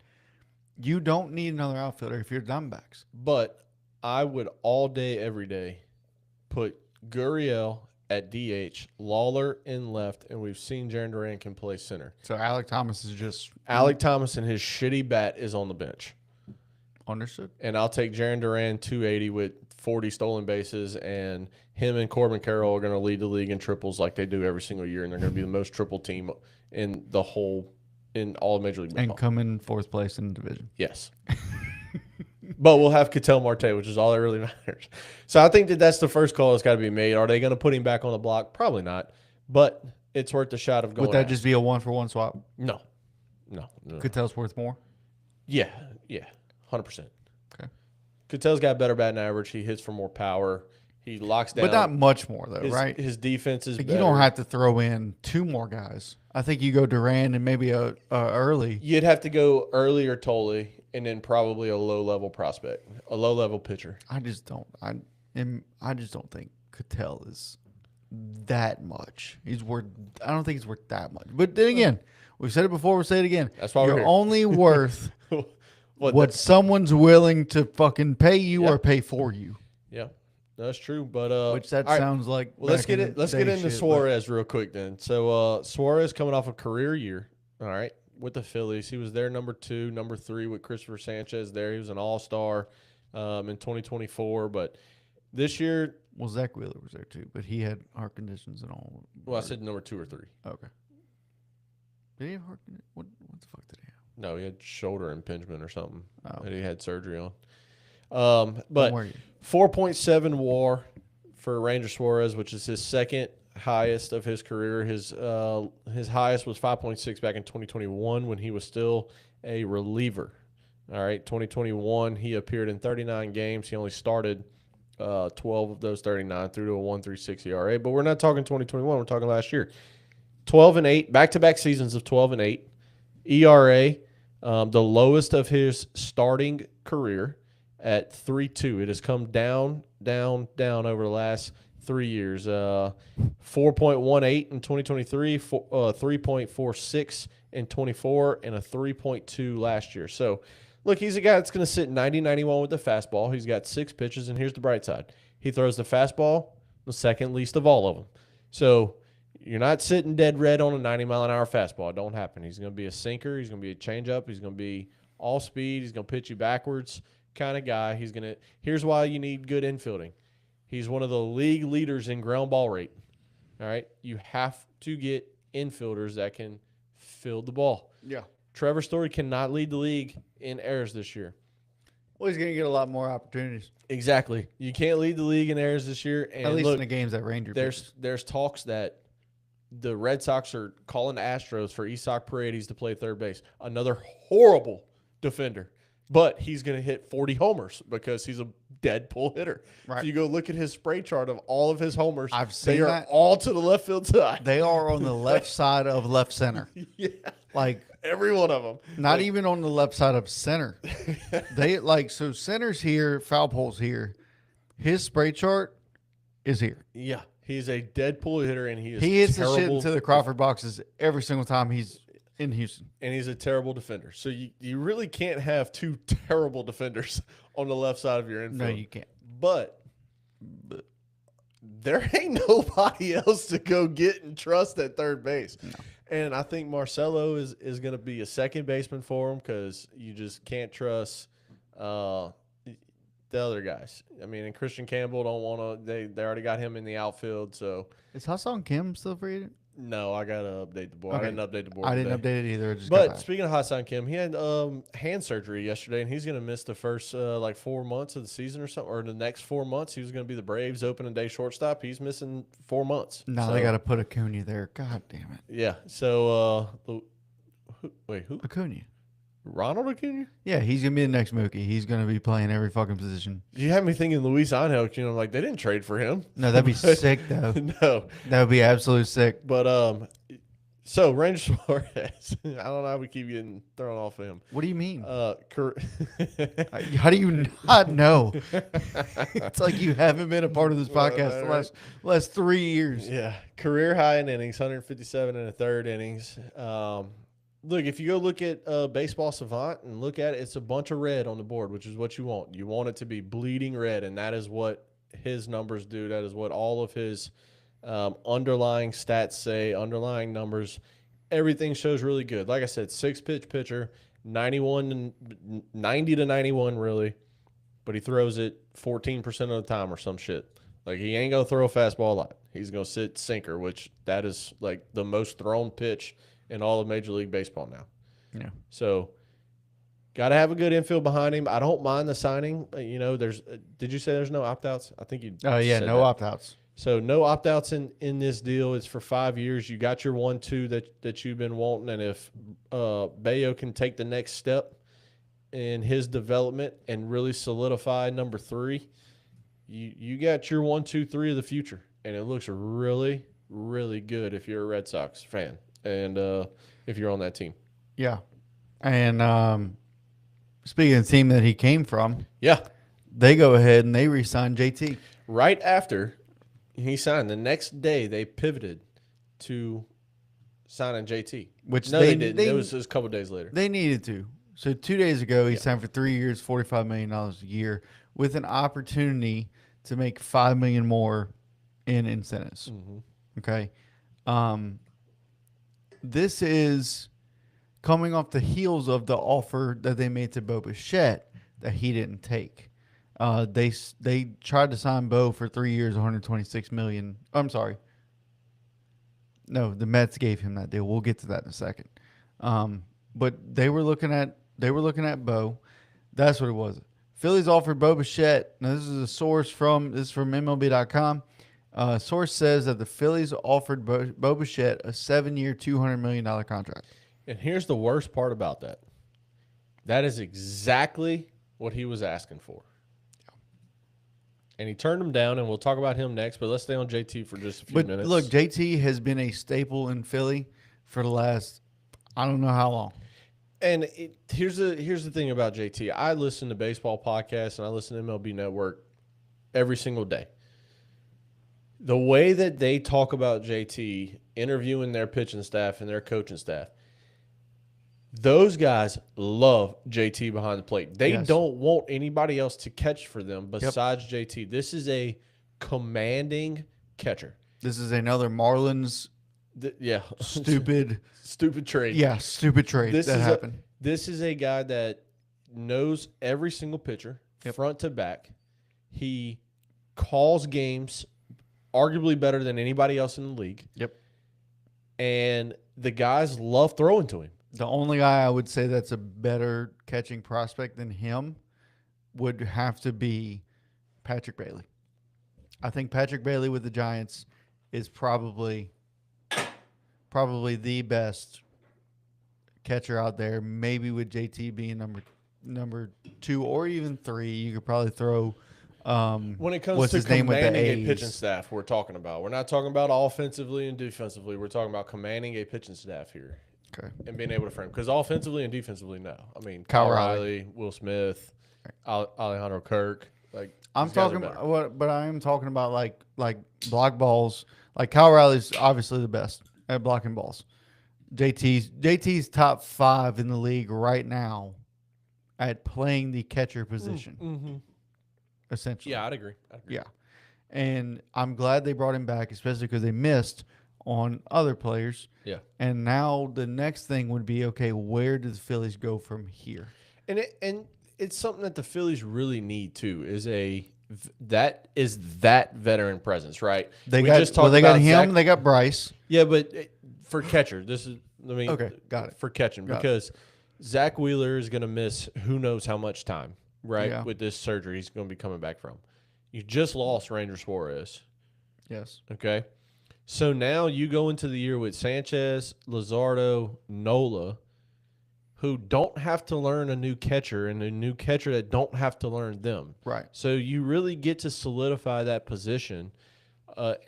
You don't need another outfielder if you're Diamondbacks. But I would all day, every day, put Gurriel at DH, Lawler in left, and we've seen Jarren Duran can play center. So Alec Thomas is just Alec Thomas and his shitty bat is on the bench. understood. And I'll take Jarren Duran 280 with 40 stolen bases, and him and Corbin Carroll are going to lead the league in triples like they do every single year, and they're going to be the most triple team in all of Major League Baseball. And come in fourth place in the division. Yes. But we'll have Ketel Marte, which is all that really matters. So I think that's the first call that's got to be made. Are they going to put him back on the block? Probably not. But it's worth the shot of going. Would that just be a 1-for-1 swap? No. Ketel's worth more? Yeah, 100%. Okay. Ketel's got better batting average. He hits for more power. He locks down. But not much more, though, right? His defense is better. You don't have to throw in two more guys. I think you go Duran and maybe a Early. You'd have to go Early or Tole, and then probably a low-level prospect, a low-level pitcher. I just don't think Ketel is that much. I don't think he's worth that much. But then again, we've said it before. We'll say it again. That's why you're we're here. only worth what someone's willing to fucking pay you or pay for you. Yeah, that's true. But which that all right. sounds like. Well, let's get into Suarez real quick then. So Suarez coming off a career year. All right. With the Phillies. He was there number 2, number 3 with Christopher Sanchez there. He was an all-star in 2024. But this year. Well, Zach Wheeler was there too, but he had heart conditions and all. Well, I said number 2 or 3. Okay. Did he have heart conditions? What the fuck did he have? No, he had shoulder impingement or something that he had surgery on. But 4.7 WAR for Ranger Suarez, which is his second highest of his career. His highest was 5.6 back in 2021 when he was still a reliever. All right, 2021 he appeared in 39 games. He only started 12 of those 39 through to a 1.36 ERA. But we're not talking 2021. We're talking last year. 12-8, back-to-back seasons of 12-8. ERA, the lowest of his starting career at 3.2. It has come down over the last 3 years. 4.18 in 2023, 3.46 in 24, and a 3.2 last year. So, look, he's a guy that's going to sit 90-91 with the fastball. He's got 6 pitches, and here's the bright side. He throws the fastball the second least of all of them. So, you're not sitting dead red on a 90-mile-an-hour fastball. It don't happen. He's going to be a sinker. He's going to be a changeup. He's going to be all speed. He's going to pitch you backwards kind of guy. Here's why you need good infielding. He's one of the league leaders in ground ball rate. All right? You have to get infielders that can field the ball. Yeah. Trevor Story cannot lead the league in errors this year. Well, he's going to get a lot more opportunities. Exactly. You can't lead the league in errors this year. And at least look, in the games that Ranger pitches. There's talks that the Red Sox are calling the Astros for Isak Paredes to play third base. Another horrible defender. But he's going to hit 40 homers because he's a dead pull hitter. Right. If you go look at his spray chart of all of his homers, They are all to the left field side. They are on the left side of left center. Yeah. Like every one of them. Not even on the left side of center. So center's here, foul pole's here. His spray chart is here. Yeah. He's a dead pull hitter, and he hits the shit into the Crawford boxes every single time he's in Houston. And he's a terrible defender. So you really can't have 2 terrible defenders on the left side of your infield. No, you can't. But there ain't nobody else to go get and trust at third base. No. And I think Marcelo is going to be a second baseman for him because you just can't trust the other guys. I mean, and Christian Campbell don't want to. They already got him in the outfield. So is Hassan Kim still free agent? No, I gotta update the board. Okay. I didn't update the board. I didn't update it either. But speaking of Hassan Kim, he had hand surgery yesterday, and he's gonna miss the first 4 months of the season or something, or the next 4 months. He was gonna be the Braves' opening day shortstop. He's missing 4 months. No, they got to put Acuna there. God damn it. Yeah. So wait, who? Acuna. Ronald Acuna? Yeah, he's gonna be the next Mookie. He's gonna be playing every fucking position. You have me thinking Luis Angel. I'm like, they didn't trade for him. No, that'd be sick though. No, That would be absolute sick. but so Ranger Suarez. I don't know how we keep getting thrown off him. What do you mean? Cor- How do you not know? It's like you haven't been a part of this podcast the last 3 years. Yeah, career high in innings, 157 and a third innings. Look, if you go look at Baseball Savant and look at it, it's a bunch of red on the board, which is what you want. You want it to be bleeding red, and that is what his numbers do. That is what all of his underlying stats say, underlying numbers. Everything shows really good. Like I said, 6-pitch pitcher, 90 to 91 really, but he throws it 14% of the time or some shit. Like, he ain't going to throw a fastball a lot. He's going to sit sinker, which that is like the most thrown pitch in all of Major League Baseball now. Yeah. So, got to have a good infield behind him. I don't mind the signing. You know, did you say there's no opt-outs? I think you Oh, yeah, said no that. opt-outs. So, no opt-outs in this deal. It's for 5 years. You got your 1-2 that you've been wanting. And if Bayo can take the next step in his development and really solidify number 3, you got your 1, 2, 3 of the future. And it looks really, really good if you're a Red Sox fan. And if you're on that team. Yeah. And speaking of the team that he came from, Yeah. they go ahead and they re-sign JT. Right after he signed, the next day they pivoted to signing JT. Which no, they didn't. It was a couple of days later. They needed to. So 2 days ago, he signed for 3 years, $45 million a year, with an opportunity to make $5 million more in incentives. Mm-hmm. Okay. This is coming off the heels of the offer that they made to Bo Bichette that he didn't take. They tried to sign Bo for 3 years, $126 million. I'm sorry. No, the Mets gave him that deal. We'll get to that in a second. But they were looking at Bo. That's what it was. Phillies offered Bo Bichette. Now this is from MLB.com. Source says that the Phillies offered Bo Bichette a 7-year, $200 million contract. And here's the worst part about that. That is exactly what he was asking for. And he turned him down, and we'll talk about him next, but let's stay on JT for just a few minutes. Look, JT has been a staple in Philly for the last, I don't know how long. And here's the thing about JT. I listen to baseball podcasts, and I listen to MLB Network every single day. The way that they talk about JT, interviewing their pitching staff and their coaching staff, those guys love JT behind the plate. They don't want anybody else to catch for them besides JT. This is a commanding catcher. This is another Marlins stupid trade. Yeah, stupid trade that happened. This is a guy that knows every single pitcher, front to back. He calls games arguably better than anybody else in the league. Yep. And the guys love throwing to him. The only guy I would say that's a better catching prospect than him would have to be Patrick Bailey. I think Patrick Bailey with the Giants is probably the best catcher out there. Maybe with JT being number 2 or even 3, you could probably throw. When it comes to commanding a pitching staff, we're talking about. We're not talking about offensively and defensively. We're talking about commanding a pitching staff here. Okay. And being able to frame. Because offensively and defensively, no. I mean, Kyle Riley, Will Smith, Alejandro Kirk. Like, I'm talking about, but I am talking about like block balls. Like Kyle Riley's obviously the best at blocking balls. JT's top 5 in the league right now at playing the catcher position. Mm-hmm. Essentially. Yeah, I'd agree. Yeah. And I'm glad they brought him back, especially because they missed on other players. Yeah. And now the next thing would be, okay, where do the Phillies go from here? And it's something that the Phillies really need too, is that veteran presence, right? They got him, they got Bryce. Yeah, but for catcher, okay, got it. For catching, because Zach Wheeler is going to miss who knows how much time, right? Yeah. With this surgery he's going to be coming back from. You just lost Ranger Suarez. Yes. Okay. So now you go into the year with Sanchez, Luzardo, Nola, who don't have to learn a new catcher and a new catcher that don't have to learn them. Right. So you really get to solidify that position,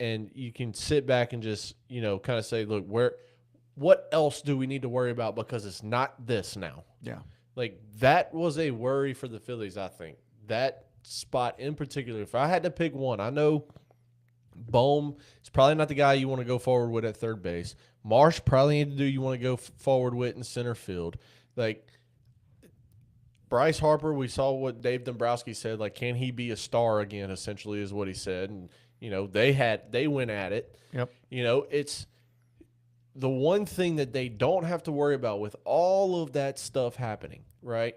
and you can sit back and just, kind of say, look, what else do we need to worry about, because it's not this now. Yeah. Like, that was a worry for the Phillies, I think. That spot in particular, if I had to pick one, I know Bohm is probably not the guy you want to go forward with at third base. Marsh probably need to do you want to go forward with in center field. Like, Bryce Harper, we saw what Dave Dombrowski said. Like, can he be a star again, essentially, is what he said. And, they went at it. Yep. It's the one thing that they don't have to worry about with all of that stuff happening, right?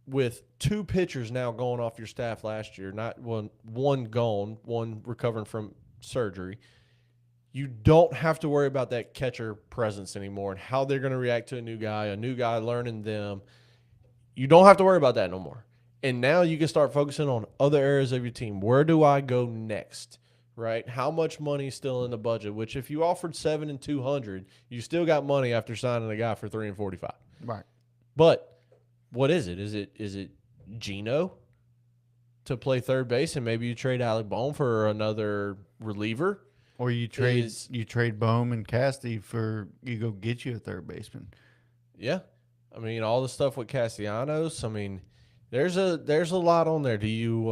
With 2 pitchers now going off your staff last year, not one gone, one recovering from surgery, you don't have to worry about that catcher presence anymore and how they're going to react to a new guy learning them. You don't have to worry about that no more. And now you can start focusing on other areas of your team. Where do I go next, right? How much money is still in the budget? Which, if you offered $7 and $200, you still got money after signing a guy for $3 and $45. Right. But what is it? Is it Geno to play third base, and maybe you trade Alec Bohm for another reliever? Or you trade Bohm and Cassidy you go get you a third baseman. Yeah. I mean, all the stuff with Castellanos. I mean, there's a lot on there. Do you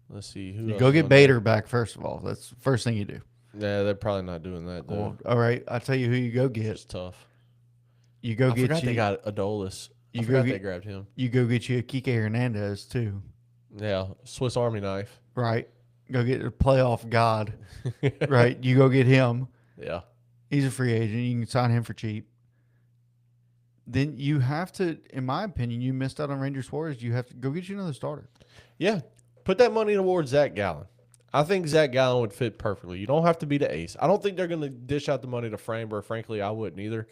let's see, who You go get Bader back first of all. That's the first thing you do. Yeah, they're probably not doing that though. Well, all right, I'll tell you who you go get. It's tough. You go I forgot they got Adolis. I forgot they grabbed him. You go get you a Kike Hernandez too. Yeah, Swiss Army knife. Right. Go get a playoff god. Right. You go get him. Yeah. He's a free agent. You can sign him for cheap. Then you have to, in my opinion, you missed out on Ranger Suarez. You have to go get you another starter. Yeah. Put that money towards Zach Gallen. I think Zach Gallen would fit perfectly. You don't have to be the ace. I don't think they're going to dish out the money to Framber. Frankly, I wouldn't either.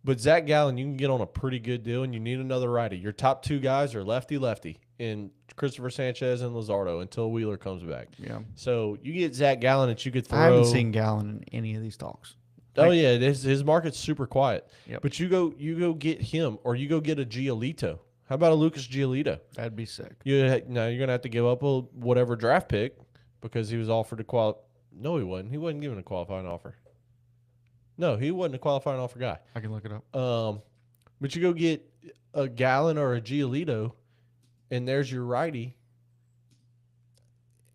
But Zach Gallen, you can get on a pretty good deal, and you need another righty. Your top 2 guys are lefty-lefty in Christopher Sanchez and Luzardo until Wheeler comes back. Yeah. So you get Zach Gallen that you could throw. I haven't seen Gallen in any of these talks. Oh, yeah. His market's super quiet. Yep. But you go get him, or you go get a Giolito. How about a Lucas Giolito? That'd be sick. You're going to have to give up a whatever draft pick because he was offered a No, he wasn't. He wasn't given a qualifying offer. No, he wasn't a qualifying offer guy. I can look it up. But you go get a Gallen or a Giolito, and there's your righty.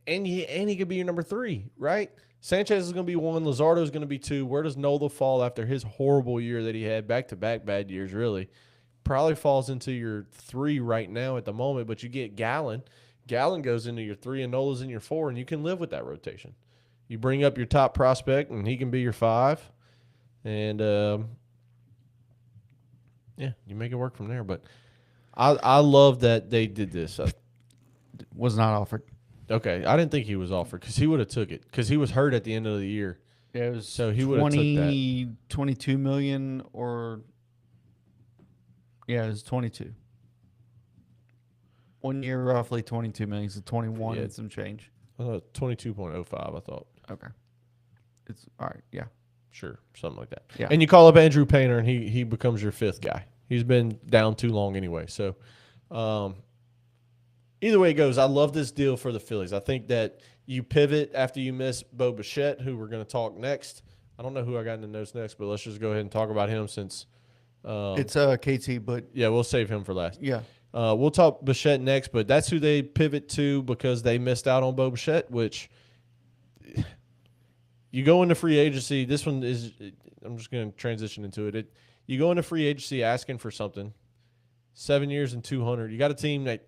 And he could be your number 3, right? Sanchez is going to be 1. Luzardo is going to be 2. Where does Nola fall after his horrible year that he had, back-to-back bad years, really? Probably falls into your 3 right now at the moment, but you get Gallen. Gallen goes into your 3, and Nola's in your 4, and you can live with that rotation. You bring up your top prospect, and he can be your 5. And, yeah, you make it work from there. But I love that they did this. Was not offered. Okay, I didn't think he was offered because he would have took it because he was hurt at the end of the year. Yeah, it was so he would have took that. 22 million or yeah, it was 22. 1 year, roughly 22 million. So 21 and some change. 22.05, I thought. Okay, it's all right. Yeah, sure, something like that. Yeah, and you call up Andrew Painter, and he becomes your 5th guy. He's been down too long anyway. So, either way it goes, I love this deal for the Phillies. I think that you pivot after you miss Bo Bichette, who we're going to talk next. I don't know who I got in the notes next, but let's just go ahead and talk about him since it's KT. But yeah, we'll save him for last. Yeah, we'll talk Bichette next, but that's who they pivot to because they missed out on Bo Bichette, which you go into free agency. This one is – I'm just going to transition into it. You go into free agency asking for something, 7 years and $200. You got a team that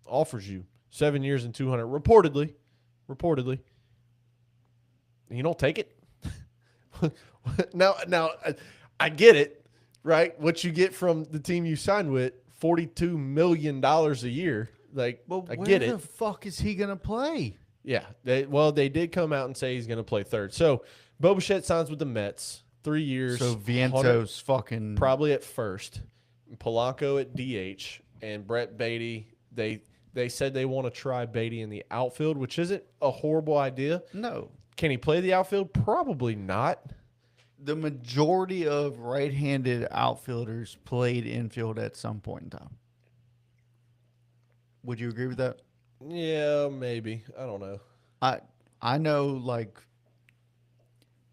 offers you 7 years and $200, reportedly. You don't take it? Now, I get it, right? What you get from the team you signed with, $42 million a year. Like, but I get it. Where the fuck is he going to play? Yeah. They did come out and say he's going to play third. So, Bo Bichette signs with the Mets, 3 years. So, Viento's fucking... Probably at first. Polanco at DH. And Brett Beatty, they said they want to try Beatty in the outfield, which isn't a horrible idea. No. Can he play the outfield? Probably not. the majority of right-handed outfielders played infield at some point in time. Would you agree with that? Yeah, maybe. I don't know. I know like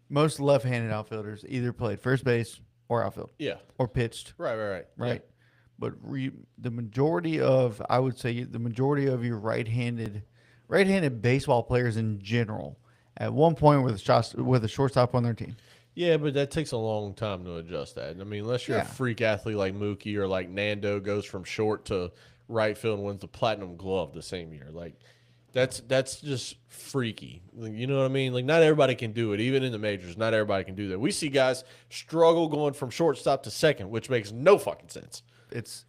most left-handed outfielders either played first base or outfield. Yeah. Or pitched. Right. Right. Yeah. But the majority of, I would say, the majority of your right-handed baseball players in general, at one point with a shortstop on their team. Yeah, but that takes a long time to adjust that. I mean, unless you're a freak athlete like Mookie or like Nando goes from short to right field and wins the Platinum Glove the same year. Like, that's just freaky. You know what I mean? Like, not everybody can do it. Even in the majors, not everybody can do that. We see guys struggle going from shortstop to second, which makes no fucking sense. It's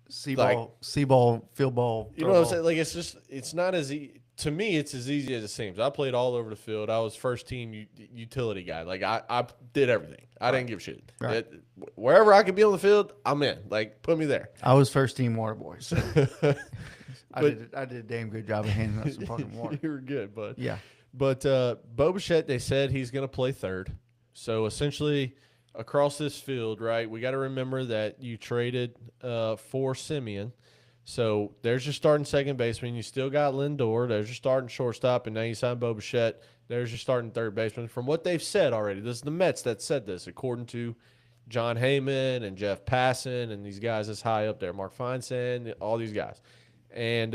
C-ball, C-ball, field ball. You know what I'm saying? Like, it's not as easy. To me, it's as easy as it seems. I played all over the field. I was first team utility guy. Like, I did everything. I didn't give a shit. Right. Wherever I could be on the field, I'm in. Like, put me there. I was first team water boy. So I did a damn good job of handing out some fucking water. You were good, bud. Yeah. But Bo Bichette, they said he's going to play third. So, essentially, across this field, right, we got to remember that you traded for Simeon. So there's your starting second baseman. You still got Lindor. There's your starting shortstop, and now you signed Bo Bichette. There's your starting third baseman. From what they've said already, this is the Mets that said this, according to John Heyman and Jeff Passan and these guys that's high up there, Mark Feinsand, all these guys. And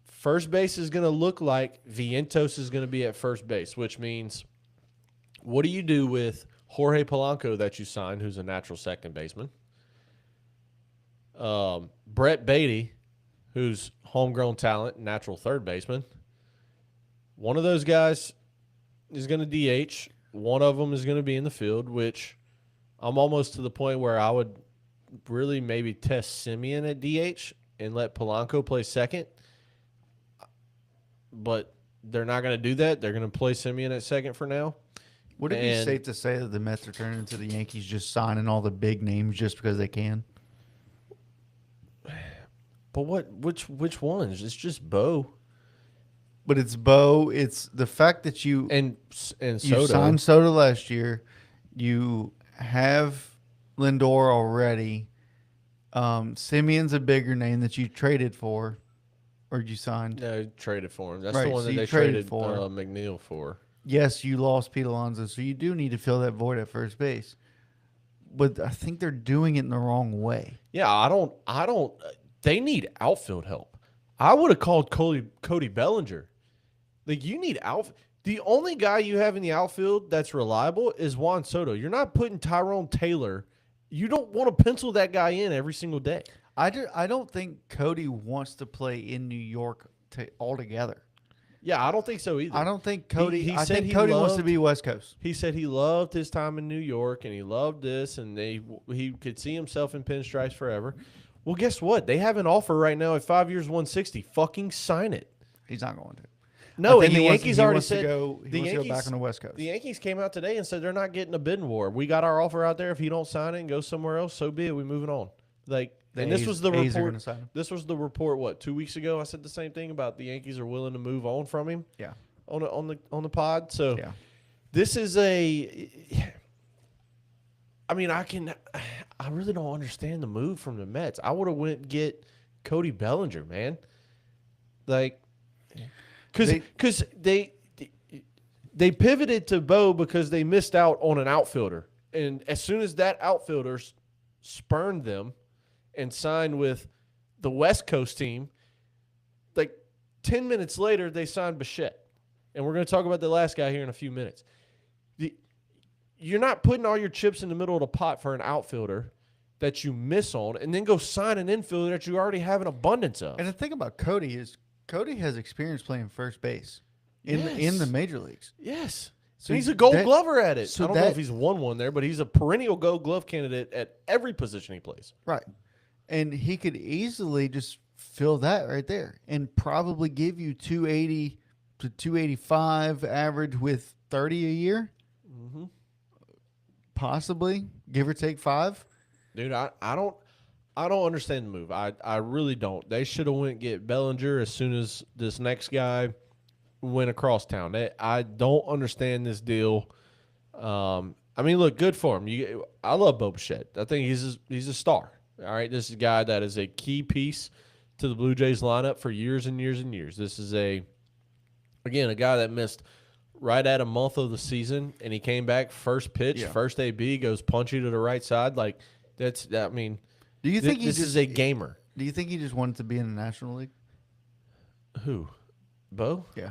first base is going to look like Vientos is going to be at first base, which means what do you do with Jorge Polanco that you signed, who's a natural second baseman? Brett Beatty, who's homegrown talent, natural third baseman. One of those guys is going to DH. One of them is going to be in the field, which I'm almost to the point where I would really maybe test Simeon at DH and let Polanco play second. But they're not going to do that. They're going to play Simeon at second for now. Would it be safe to say that the Mets are turning into the Yankees, just signing all the big names just because they can? But which ones? It's just Bo. But it's Bo. It's the fact that you Soto. signed Soto last year. You have Lindor already. Simeon's a bigger name that you traded for, or you signed. No, traded for him. That's Right, the one so that you they traded traded for. McNeil for. Yes, you lost Pete Alonso, so you do need to fill that void at first base. But I think they're doing it in the wrong way. Yeah, I don't. They need outfield help. I would have called Cody Bellinger. Like, you need outfield. The only guy you have in the outfield that's reliable is Juan Soto. You're not putting Tyrone Taylor. You don't want to pencil that guy in every single day. I don't think Cody wants to play in New York altogether. Yeah, I don't think so either. I don't think Cody. I think Cody wants to be West Coast. He said he loved his time in New York and he loved this, and he could see himself in pinstripes forever. Well, guess what? They have an offer right now at 5 years, 160. Fucking sign it. He's not going to. No, and the Yankees already said he wants to go back on the West Coast. The Yankees came out today and said they're not getting a bidding war. We got our offer out there. If he don't sign it and go somewhere else, so be it. We're moving on. This was the report. This was the report. What, 2 weeks ago? I said the same thing about the Yankees are willing to move on from him. Yeah. On the pod. So yeah. This is a. I mean, I really don't understand the move from the Mets. I would have went get Cody Bellinger, man. Like, because they pivoted to Bo because they missed out on an outfielder, and as soon as that outfielder spurned them and signed with the West Coast team, like 10 minutes later they signed Bichette, and we're going to talk about the last guy here in a few minutes. You're not putting all your chips in the middle of the pot for an outfielder that you miss on and then go sign an infielder that you already have an abundance of. And the thing about Cody is Cody has experience playing first base in the major leagues. Yes. So he's a gold glover at it. So I don't know if he's won one there, but he's a perennial gold glove candidate at every position he plays. Right. And he could easily just fill that right there and probably give you 280 to 285 average with 30 a year. Mm-hmm. Possibly, give or take 5. Dude, I don't understand the move. I really don't. They should have went get Bellinger as soon as this next guy went across town. I don't understand this deal I mean, look, good for him. I love Bo Bichette. I think he's a star. All right, this is a guy that is a key piece to the Blue Jays lineup for years and years and years. This is a guy that missed right at a month of the season, and he came back first pitch, first AB, goes punchy to the right side. Like I mean, do you think this is a gamer? Do you think he just wanted to be in the National League? Who, Bo? Yeah,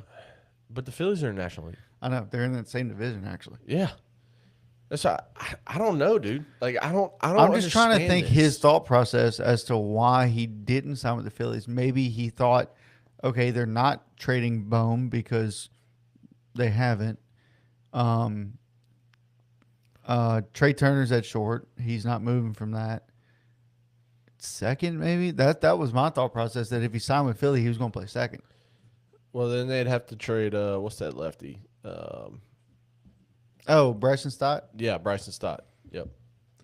but the Phillies are in the National League. I know they're in that same division actually. Yeah. That's I don't know, dude. Like I'm just trying to think his thought process as to why he didn't sign with the Phillies. Maybe he thought, okay, they're not trading Bohm because they haven't. Trey Turner's at short. He's not moving from that. Second, maybe that was my thought process. That if he signed with Philly, he was going to play second. Well, then they'd have to trade. What's that lefty? Bryson Stott? Yeah, Bryson Stott. Yep.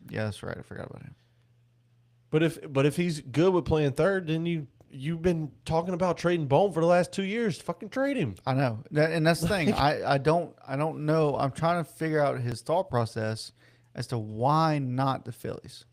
Yeah, that's right. I forgot about him. But if he's good with playing third, then you've been talking about trading Bohm for the last 2 years. Fucking trade him. I know. And that's the thing. I don't know. I'm trying to figure out his thought process as to why not the Phillies.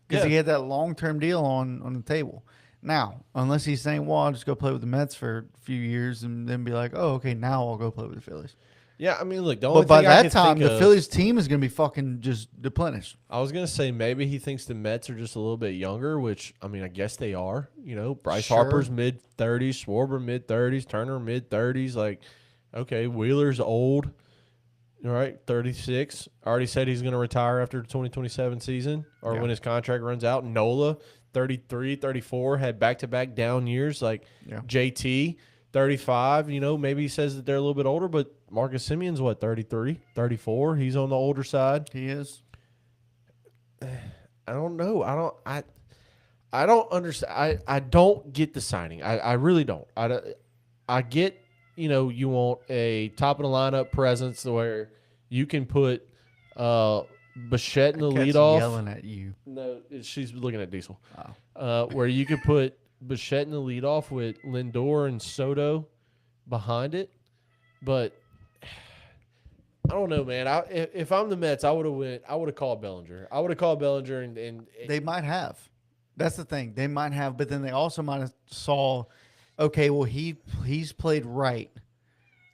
Because he had that long-term deal on the table. Now, unless he's saying, well, I'll just go play with the Mets for a few years and then be like, oh, okay, now I'll go play with the Phillies. Yeah, I mean, look, but by that time, the Phillies team is going to be fucking just deplenished. I was going to say maybe he thinks the Mets are just a little bit younger, which, I mean, I guess they are. You know, Bryce Harper's mid-30s, Schwarber mid-30s, Turner mid-30s. Like, okay, Wheeler's old, all right, 36. Already said he's going to retire after the 2027 season or when his contract runs out. Nola, 33, 34, had back-to-back down years. Like, JT, 35, you know, maybe he says that they're a little bit older, but Marcus Simeon's what, 33, 34? He's on the older side. He is. I don't know. I don't understand. I don't get the signing. I really don't. I get, you know, you want a top of the lineup presence where you can put Bichette in the leadoff. Yelling at you. No, she's looking at Diesel. Oh. Where you could put Bichette in the leadoff with Lindor and Soto behind it, but I don't know, man. If I'm the Mets, I would have called Bellinger. I would have called Bellinger, and they might have. That's the thing. They might have, but then they also might have saw, okay, well he's played right.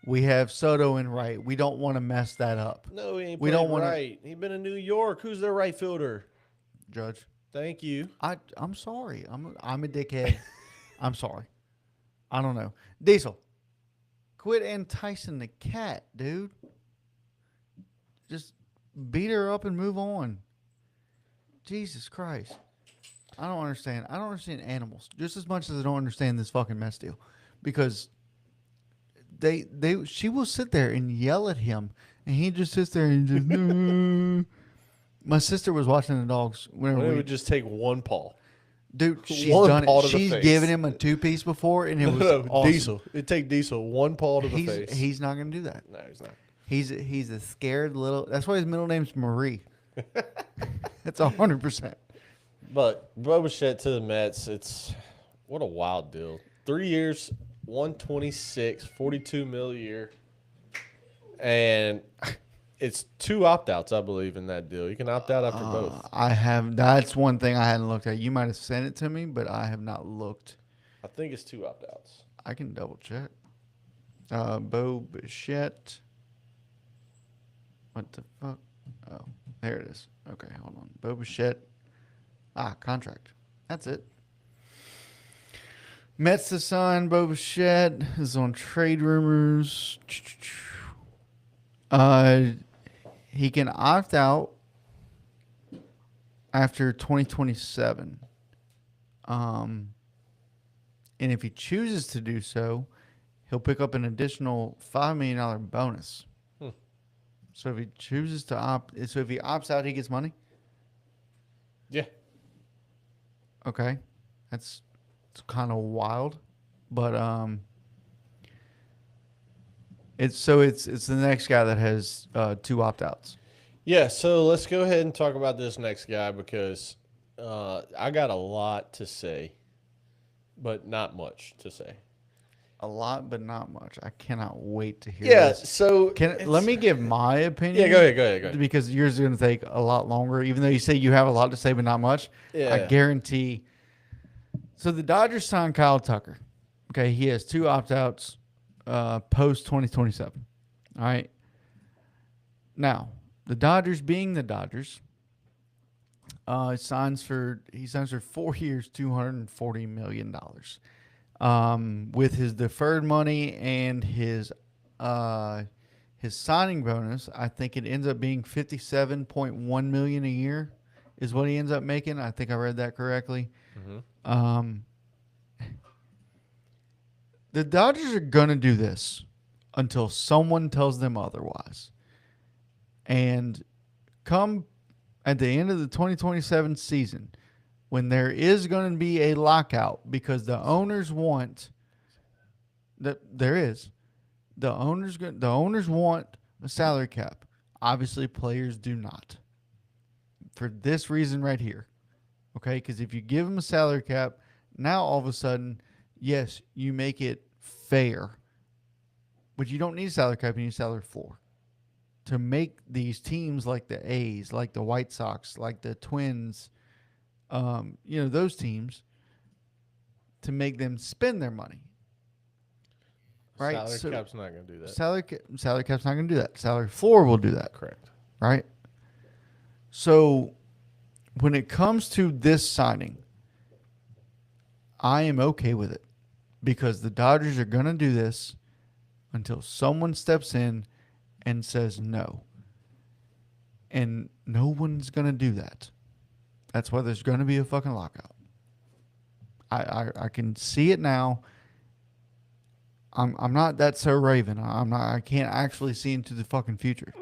We have Soto in right. We don't want to mess that up. No, he ain't played right. He's been in New York. Who's their right fielder? Judge. Thank you. I'm sorry. I'm a dickhead. I'm sorry. I don't know. Diesel, quit enticing the cat, dude. Just beat her up and move on. Jesus Christ. I don't understand. I don't understand animals just as much as I don't understand this fucking mess deal. Because she will sit there and yell at him and he just sits there and just My sister was watching the dogs whenever we would just take one paw. Dude, she's done it. She's given him a 2-piece before and it was awesome. Diesel. It'd take Diesel one paw to the face. He's not going to do that. No, he's not. He's a scared little. That's why his middle name's Marie. That's 100%. But Bo Bichette to the Mets, what a wild deal. 3 years, 126, 42 mil a year, and it's 2 opt-outs, I believe, in that deal. You can opt out after both. I have. That's one thing I hadn't looked at. You might have sent it to me, but I have not looked. I think it's 2 opt-outs. I can double check. Bo Bichette. What the fuck? Oh, there it is. Okay, hold on. Bo Bichette. Contract. That's it. Mets to sign Bo Bichette is on trade rumors. He can opt out after 2027. And if he chooses to do so, he'll pick up an additional $5 million bonus. So if he chooses to if he opts out, he gets money? Yeah. Okay. It's kind of wild. But it's the next guy that has 2 opt-outs. Yeah, so let's go ahead and talk about this next guy because I got a lot to say, but not much to say. a lot, but not much. I cannot wait to hear Yeah. this. So Let me give my opinion. Yeah, go ahead. Go ahead. Go ahead. Because yours is going to take a lot longer. Even though you say you have a lot to say, but not much. I Yeah. guarantee. So the Dodgers signed Kyle Tucker. Okay, he has 2 opt-outs post 2027. All right. Now, the Dodgers being the Dodgers, he signs for 4 years, $240 million. With his deferred money and his signing bonus, I think it ends up being $57.1 million a year is what he ends up making. I think I read that correctly. Mm-hmm. The Dodgers are gonna do this until someone tells them otherwise. And come at the end of the 2027 season, when there is going to be a lockout because the owners want that the owners want a salary cap. Obviously, players do not. For this reason right here, okay? Because if you give them a salary cap, now all of a sudden, yes, you make it fair, but you don't need a salary cap; you need a salary floor to make these teams like the A's, like the White Sox, like the Twins, those teams, to make them spend their money. Right? Salary cap's not going to do that. Salary cap's not going to do that. Salary floor will do that. Correct. Right? So when it comes to this signing, I am okay with it because the Dodgers are going to do this until someone steps in and says no. And no one's going to do that. That's why there's going to be a fucking lockout. I can see it now. I'm not that so Raven. I can't actually see into the fucking future.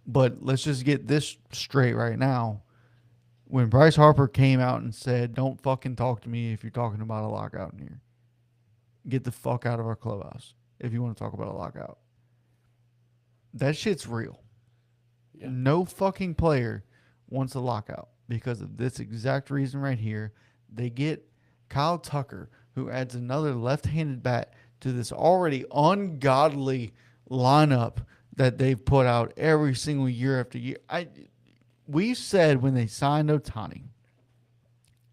But let's just get this straight right now. When Bryce Harper came out and said, "Don't fucking talk to me if you're talking about a lockout in here. Get the fuck out of our clubhouse if you want to talk about a lockout." That shit's real. Yeah. No fucking player wants a lockout because of this exact reason right here. They get Kyle Tucker, who adds another left-handed bat to this already ungodly lineup that they've put out every single year after year. We said when they signed Ohtani,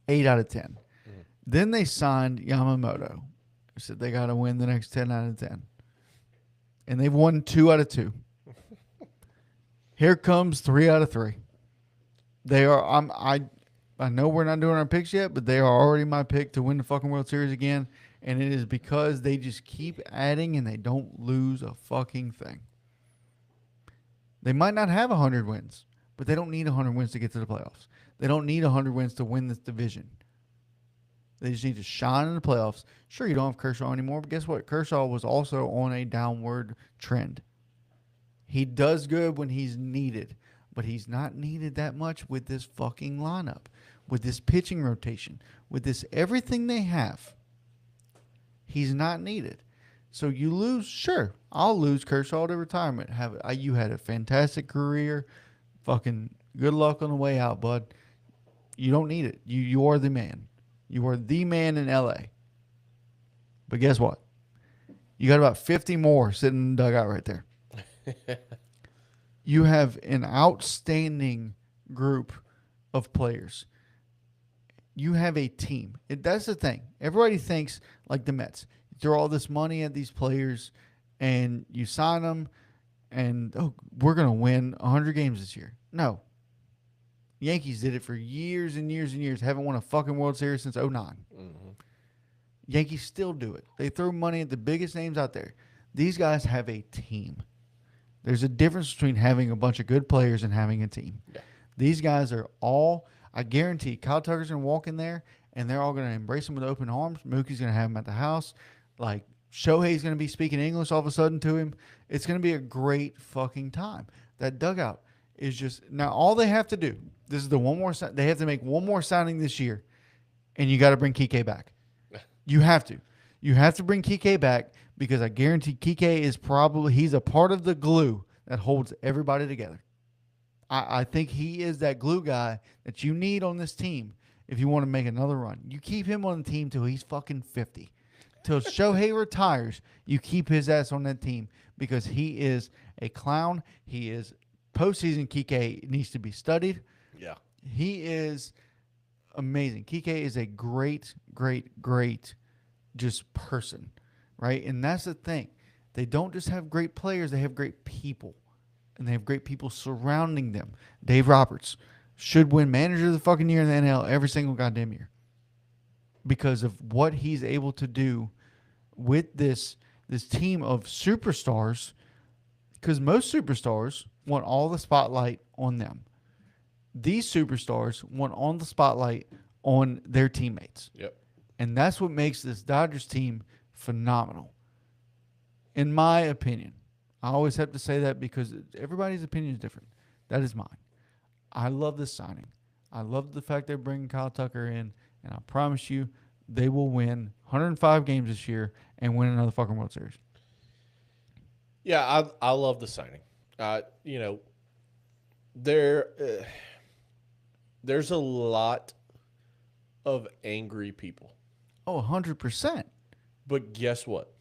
8 out of 10. Mm-hmm. Then they signed Yamamoto. We said they got to win the next 10 out of 10. And they've won 2 out of 2. Here comes 3 out of 3. They are. I know we're not doing our picks yet, but they are already my pick to win the fucking World Series again. And it is because they just keep adding and they don't lose a fucking thing. They might not have 100 wins, but they don't need 100 wins to get to the playoffs. They don't need 100 wins to win this division. They just need to shine in the playoffs. Sure, you don't have Kershaw anymore, but guess what? Kershaw was also on a downward trend. He does good when he's needed, but he's not needed that much with this fucking lineup, with this pitching rotation, with this everything they have. He's not needed. So you lose, sure, I'll lose Kershaw to retirement. You had a fantastic career. Fucking good luck on the way out, bud. You don't need it. You are the man. You are the man in L.A. But guess what? You got about 50 more sitting in the dugout right there. You have an outstanding group of players. You have a team. That's the thing. Everybody thinks like the Mets. You throw all this money at these players and you sign them and, we're going to win 100 games this year. No. Yankees did it for years and years and years. Haven't won a fucking World Series since 2009. Mm-hmm. Yankees still do it. They throw money at the biggest names out there. These guys have a team. There's a difference between having a bunch of good players and having a team. Yeah. These guys are all, I guarantee, Kyle Tucker's going to walk in there, and they're all going to embrace him with open arms. Mookie's going to have him at the house. Like, Shohei's going to be speaking English all of a sudden to him. It's going to be a great fucking time. That dugout is just, now all they have to do, this is the one more, they have to make one more signing this year, and you got to bring Kike back. You have to. You have to bring Kike back because I guarantee Kike is he's a part of the glue that holds everybody together. I think he is that glue guy that you need on this team if you want to make another run. You keep him on the team till he's fucking 50. till Shohei retires, you keep his ass on that team because he is a clown. He is postseason. Kike needs to be studied. Yeah. He is amazing. Kike is a great, great, great just person, right? And that's the thing. They don't just have great players, they have great people. And they have great people surrounding them. Dave Roberts should win manager of the fucking year in the NL every single goddamn year because of what he's able to do with this team of superstars, because most superstars want all the spotlight on them. These superstars want all the spotlight on their teammates. Yep. And that's what makes this Dodgers team phenomenal, in my opinion. I always have to say that because everybody's opinion is different. That is mine. I love this signing. I love the fact they're bringing Kyle Tucker in, and I promise you they will win 105 games this year and win another fucking World Series. Yeah, I love the signing. There's a lot of angry people. Oh, 100%. But guess what?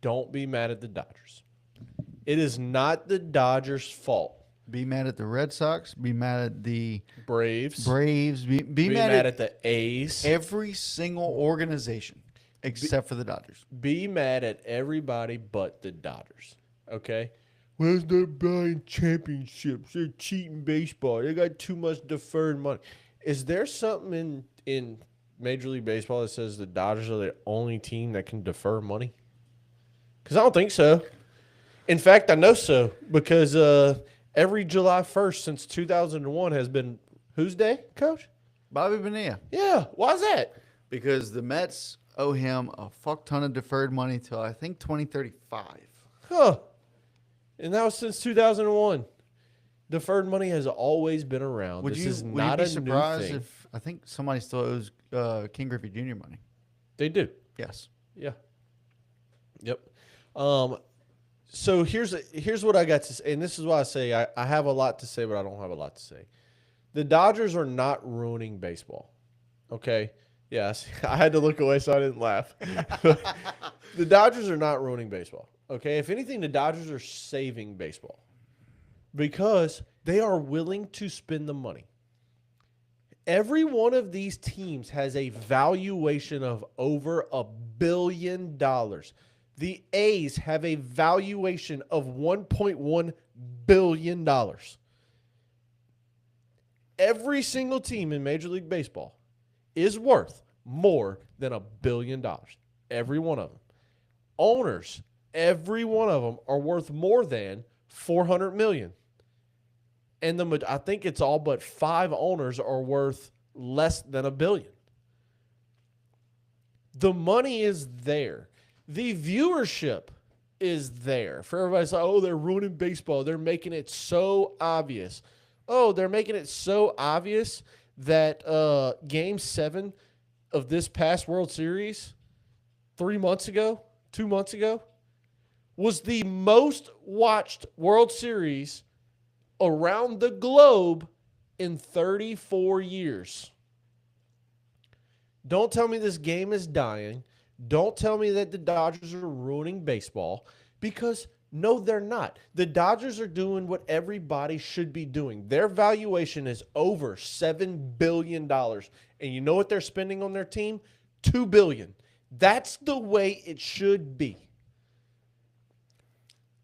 Don't be mad at the Dodgers. It is not the Dodgers' fault. Be mad at the Red Sox. Be mad at the Braves. Be mad at the A's. Every single organization except for the Dodgers. Be mad at everybody but the Dodgers. Okay? Where's their buying championships? They're cheating baseball. They got too much deferred money. Is there something in Major League Baseball that says the Dodgers are the only team that can defer money? Because I don't think so. In fact, I know so because every July 1st since 2001 has been whose day, Coach? Bobby Bonilla. Yeah. Why is that? Because the Mets owe him a fuck ton of deferred money till I think 2035. Huh. And that was since 2001. Deferred money has always been around. Would you be surprised if I think somebody still owes King Griffey Jr. money? They do. Yes. Yeah. Yep. So here's what I got to say, and this is why I say I have a lot to say, but I don't have a lot to say. The Dodgers are not ruining baseball. Okay? Yes. I had to look away so I didn't laugh. The Dodgers are not ruining baseball. Okay? If anything, the Dodgers are saving baseball because they are willing to spend the money. Every one of these teams has a valuation of over $1 billion. The A's have a valuation of $1.1 billion. Every single team in Major League Baseball is worth more than $1 billion. Every one of them. Owners, every one of them are worth more than $400 million. And I think it's all but 5 owners are worth less than $1 billion. The money is there. The viewership is there. For everybody's like, oh, they're ruining baseball. They're making it so obvious. Oh, they're making it so obvious that Game 7 of this past World Series 2 months ago, was the most watched World Series around the globe in 34 years. Don't tell me this game is dying. Don't tell me that the Dodgers are ruining baseball because, no, they're not. The Dodgers are doing what everybody should be doing. Their valuation is over $7 billion. And you know what they're spending on their team? $2 billion. That's the way it should be.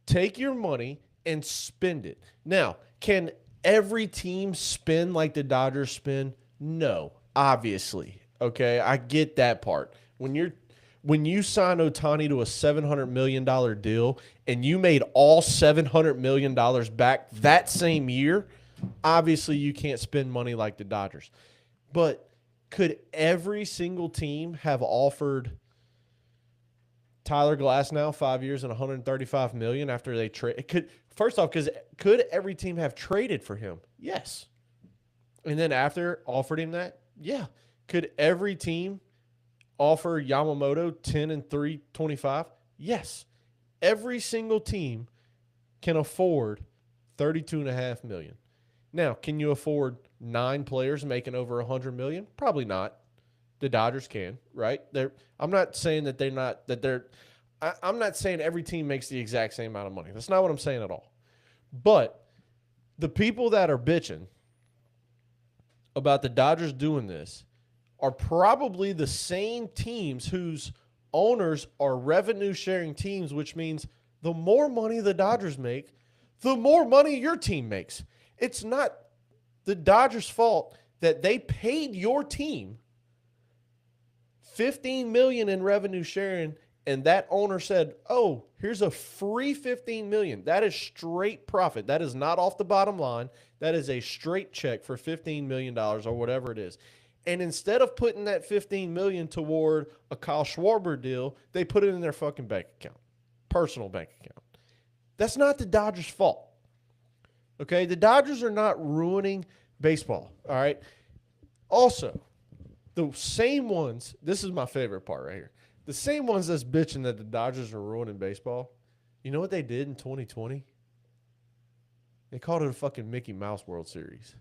Take your money and spend it. Now, can every team spend like the Dodgers spend? No, obviously. Okay, I get that part. When you sign Ohtani to a $700 million deal and you made all $700 million back that same year, obviously you can't spend money like the Dodgers. But could every single team have offered Tyler Glasnow 5 years and $135 million after they trade? First off, could every team have traded for him? Yes. And then after offered him that? Yeah. Could every team offer Yamamoto 10 and 325? Yes. Every single team can afford $32.5 million. Now, can you afford 9 players making over $100 million? Probably not. The Dodgers can, right? I'm not saying that they're not that they're. I'm not saying every team makes the exact same amount of money. That's not what I'm saying at all. But the people that are bitching about the Dodgers doing this are probably the same teams whose owners are revenue sharing teams, which means the more money the Dodgers make, the more money your team makes. It's not the Dodgers' fault that they paid your team $15 million in revenue sharing, and that owner said, "Oh, here's a free $15 million." That is straight profit. That is not off the bottom line. That is a straight check for $15 million or whatever it is. And instead of putting that $15 million toward a Kyle Schwarber deal, they put it in their fucking bank account, personal bank account. That's not the Dodgers' fault. Okay, the Dodgers are not ruining baseball. All right. Also, the same ones, this is my favorite part right here. The same ones that's bitching that the Dodgers are ruining baseball, you know what they did in 2020? They called it a fucking Mickey Mouse World Series.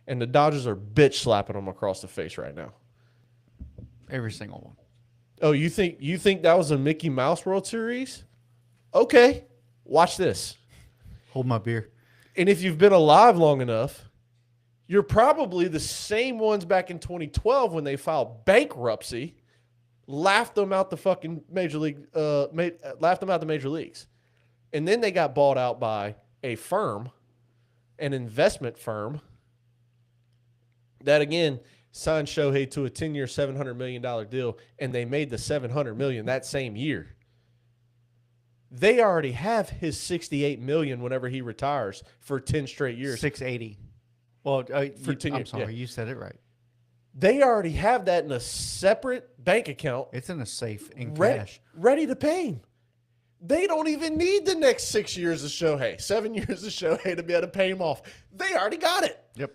And the Dodgers are bitch slapping them across the face right now. Every single one. Oh, you think that was a Mickey Mouse World Series? Okay. Watch this. Hold my beer. And if you've been alive long enough, you're probably the same ones back in 2012 when they filed bankruptcy, laughed them out the fucking major league, laughed them out the major leagues. And then they got bought out by a firm, an investment firm, that again signed Shohei to a 10-year, $700 million deal, and they made the $700 million that same year. They already have his $68 million whenever he retires for 10 straight years. 680. Well, For 10 I'm years, sorry, yeah. you said it right. They already have that in a separate bank account. It's in a safe in Ready, cash. ready to pay him. They don't even need the next 6 years of Shohei, 7 years of Shohei to be able to pay him off. They already got it. Yep.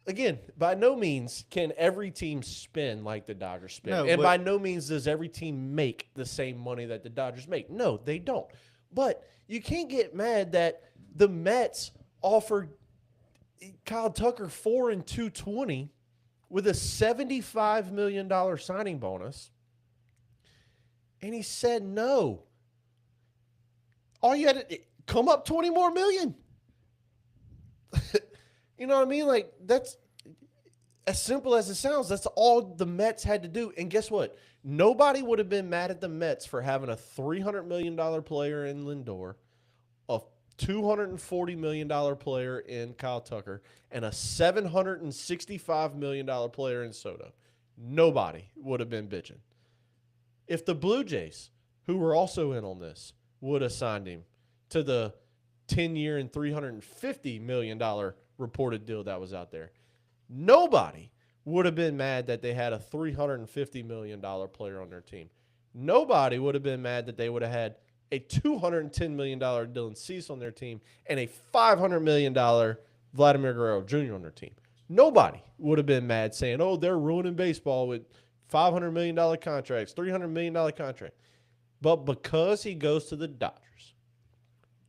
Again, by no means can every team spend like the Dodgers spend. No, and but by no means does every team make the same money that the Dodgers make. No, they don't. But you can't get mad that the Mets offered Kyle Tucker $4 and $220 with a $75 million signing bonus. And he said no. All you had to come up $20 more million. You know what I mean? Like, that's as simple as it sounds. That's all the Mets had to do. And guess what? Nobody would have been mad at the Mets for having a $300 million player in Lindor, a $240 million player in Kyle Tucker, and a $765 million player in Soto. Nobody would have been bitching. If the Blue Jays, who were also in on this, would have signed him to the 10-year and $350 million reported deal that was out there, nobody would have been mad that they had a $350 million player on their team. Nobody would have been mad that they would have had a $210 million Dylan Cease on their team and a $500 million Vladimir Guerrero Jr. on their team. Nobody would have been mad saying, oh, they're ruining baseball with $500 million contracts, $300 million contract. But because he goes to the Dodgers,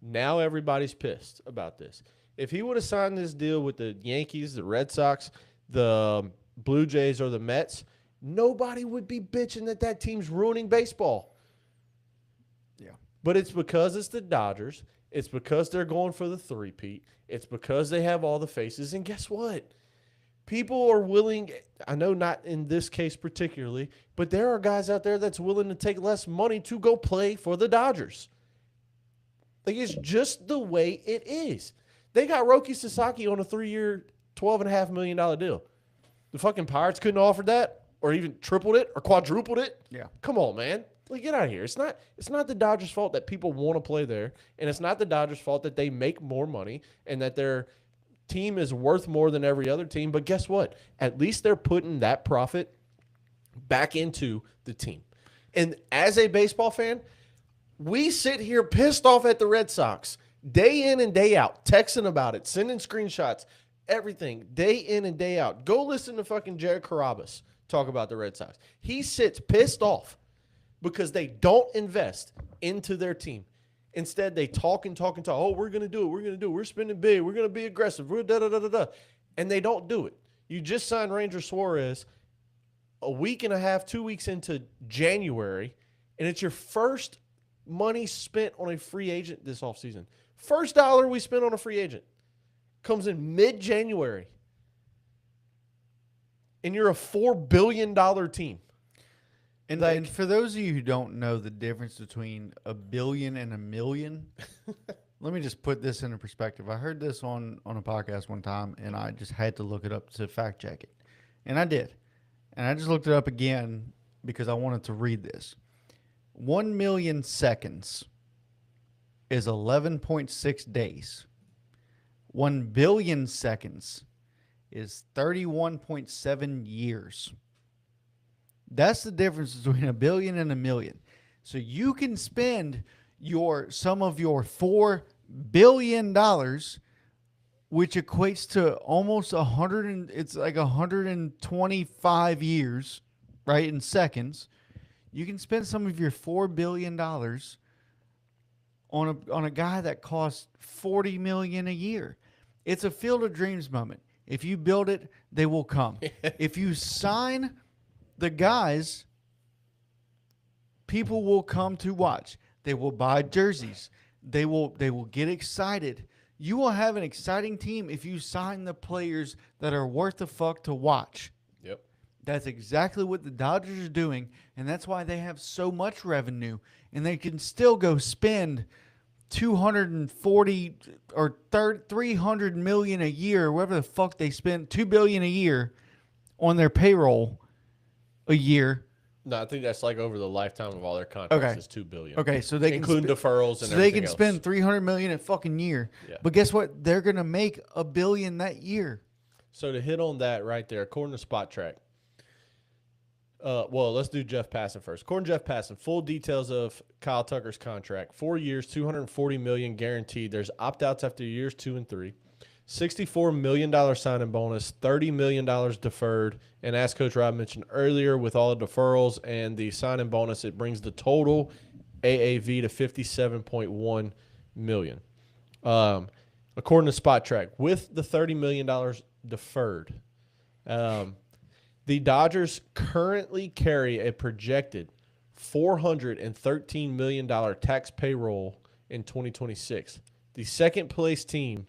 now everybody's pissed about this. If he would have signed this deal with the Yankees, the Red Sox, the Blue Jays, or the Mets, nobody would be bitching that that team's ruining baseball. Yeah. But it's because it's the Dodgers. It's because they're going for the three-peat. It's because they have all the faces. And guess what? People are willing, I know not in this case particularly, but there are guys out there that's willing to take less money to go play for the Dodgers. Like, it's just the way it is. They got Roki Sasaki on a 3-year, $12.5 million deal. The fucking Pirates couldn't offer that or even tripled it or quadrupled it. Yeah. Come on, man. Like, get out of here. It's not the Dodgers' fault that people want to play there, and it's not the Dodgers' fault that they make more money and that their team is worth more than every other team. But guess what? At least they're putting that profit back into the team. And as a baseball fan, we sit here pissed off at the Red Sox day in and day out, texting about it, sending screenshots, everything, day in and day out. Go listen to fucking Jared Carrabis talk about the Red Sox. He sits pissed off because they don't invest into their team. Instead, they talk and talk and talk. Oh, we're going to do it. We're going to do it. We're spending big. We're going to be aggressive. We're da-da-da-da-da. And they don't do it. You just signed Ranger Suarez, a week and a half, 2 weeks into January, and it's your first money spent on a free agent this offseason. First dollar we spent on a free agent comes in mid-January. And you're a $4 billion team. And for those of you who don't know the difference between a billion and a million, let me just put this into perspective. I heard this on a podcast one time, and I just had to look it up to fact check it. And I did. And I just looked it up again because I wanted to read this. 1 million seconds is 11.6 days. 1 billion seconds is 31.7 years. That's the difference between a billion and a million. So you can spend some of your $4 billion, which equates to almost 125 years, right, in seconds. You can spend some of your $4 billion on a guy that costs $40 million a year. It's a field of dreams moment. If you build it, they will come. If you sign the guys, people will come to watch. They will buy jerseys. They will get excited. You will have an exciting team if you sign the players that are worth the fuck to watch. Yep. That's exactly what the Dodgers are doing, and that's why they have so much revenue, and they can still go spend $240 or $300 million a year, whatever the fuck they spend, $2 billion a year on their payroll a year. No, I think that's like over the lifetime of all their contracts. Okay. Is $2 billion. Okay, so they including deferrals and so they everything can else. spend $300 million a fucking year. Yeah. But guess what? They're gonna make $1 billion that year. So to hit on that right there, according to Spot Track. Well, let's do Jeff Passan first. According to Jeff Passan, full details of Kyle Tucker's contract: 4 years, $240 million guaranteed. There's opt-outs after years 2 and 3. $64 million signing bonus, $30 million deferred. And as Coach Rob mentioned earlier, with all the deferrals and the signing bonus, it brings the total AAV to $57.1 million. According to Spot Track, with the $30 million deferred, the Dodgers currently carry a projected $413 million tax payroll in 2026. The second place team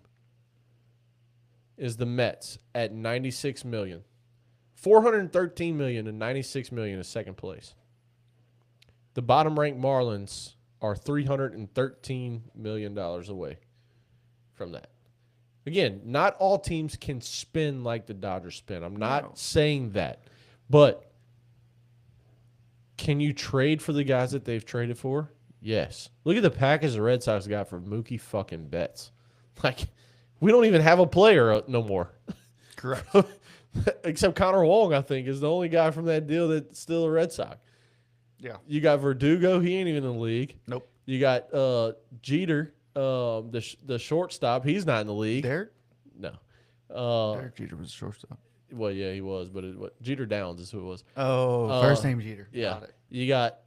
is the Mets at $96 million. $413 million and $96 million is second place. The bottom-ranked Marlins are $313 million away from that. Again, not all teams can spend like the Dodgers spend. I'm not saying that. But can you trade for the guys that they've traded for? Yes. Look at the package the Red Sox got for Mookie fucking Betts. Like, we don't even have a player no more. Correct. Except Connor Wong, I think, is the only guy from that deal that's still a Red Sox. Yeah. You got Verdugo. He ain't even in the league. Nope. You got Jeter, the shortstop. He's not in the league. Derek? No. Derek Jeter was a shortstop. Well, yeah, he was, but Jeter Downs is who it was. Oh, first name Jeter. Yeah. Got it. You got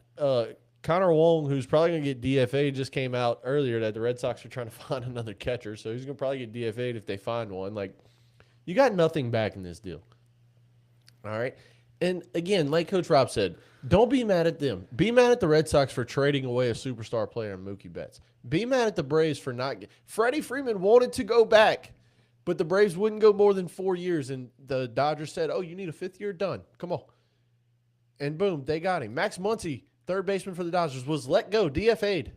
Connor Wong, who's probably going to get DFA'd, just came out earlier that the Red Sox are trying to find another catcher, so he's going to probably get DFA'd if they find one. Like, you got nothing back in this deal. All right? And, again, like Coach Rob said, don't be mad at them. Be mad at the Red Sox for trading away a superstar player in Mookie Betts. Be mad at the Braves for not – Freddie Freeman wanted to go back, but the Braves wouldn't go more than 4 years, and the Dodgers said, oh, you need a fifth year? Done. Come on. And, boom, they got him. Max Muncy, third baseman for the Dodgers, was let go, DFA'd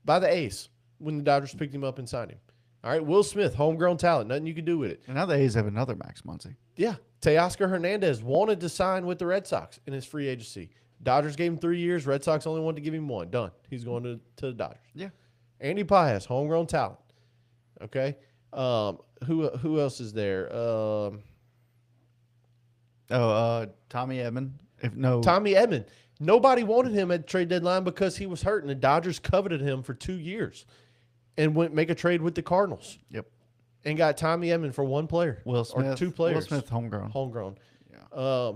by the A's when the Dodgers picked him up and signed him. All right, Will Smith, homegrown talent, nothing you can do with it. And now the A's have another Max Muncy. Yeah, Teoscar Hernandez wanted to sign with the Red Sox in his free agency. Dodgers gave him 3 years. Red Sox only wanted to give him 1. Done. He's going to the Dodgers. Yeah. Andy Paez, homegrown talent. Okay. Who else is there? Tommy Edman. Tommy Edman. Nobody wanted him at the trade deadline because he was hurt, and the Dodgers coveted him for 2 years and went make a trade with the Cardinals. Yep. And got Tommy Edman for 1 player. Will Smith. Or 2 players. Will Smith, homegrown. Homegrown. Yeah.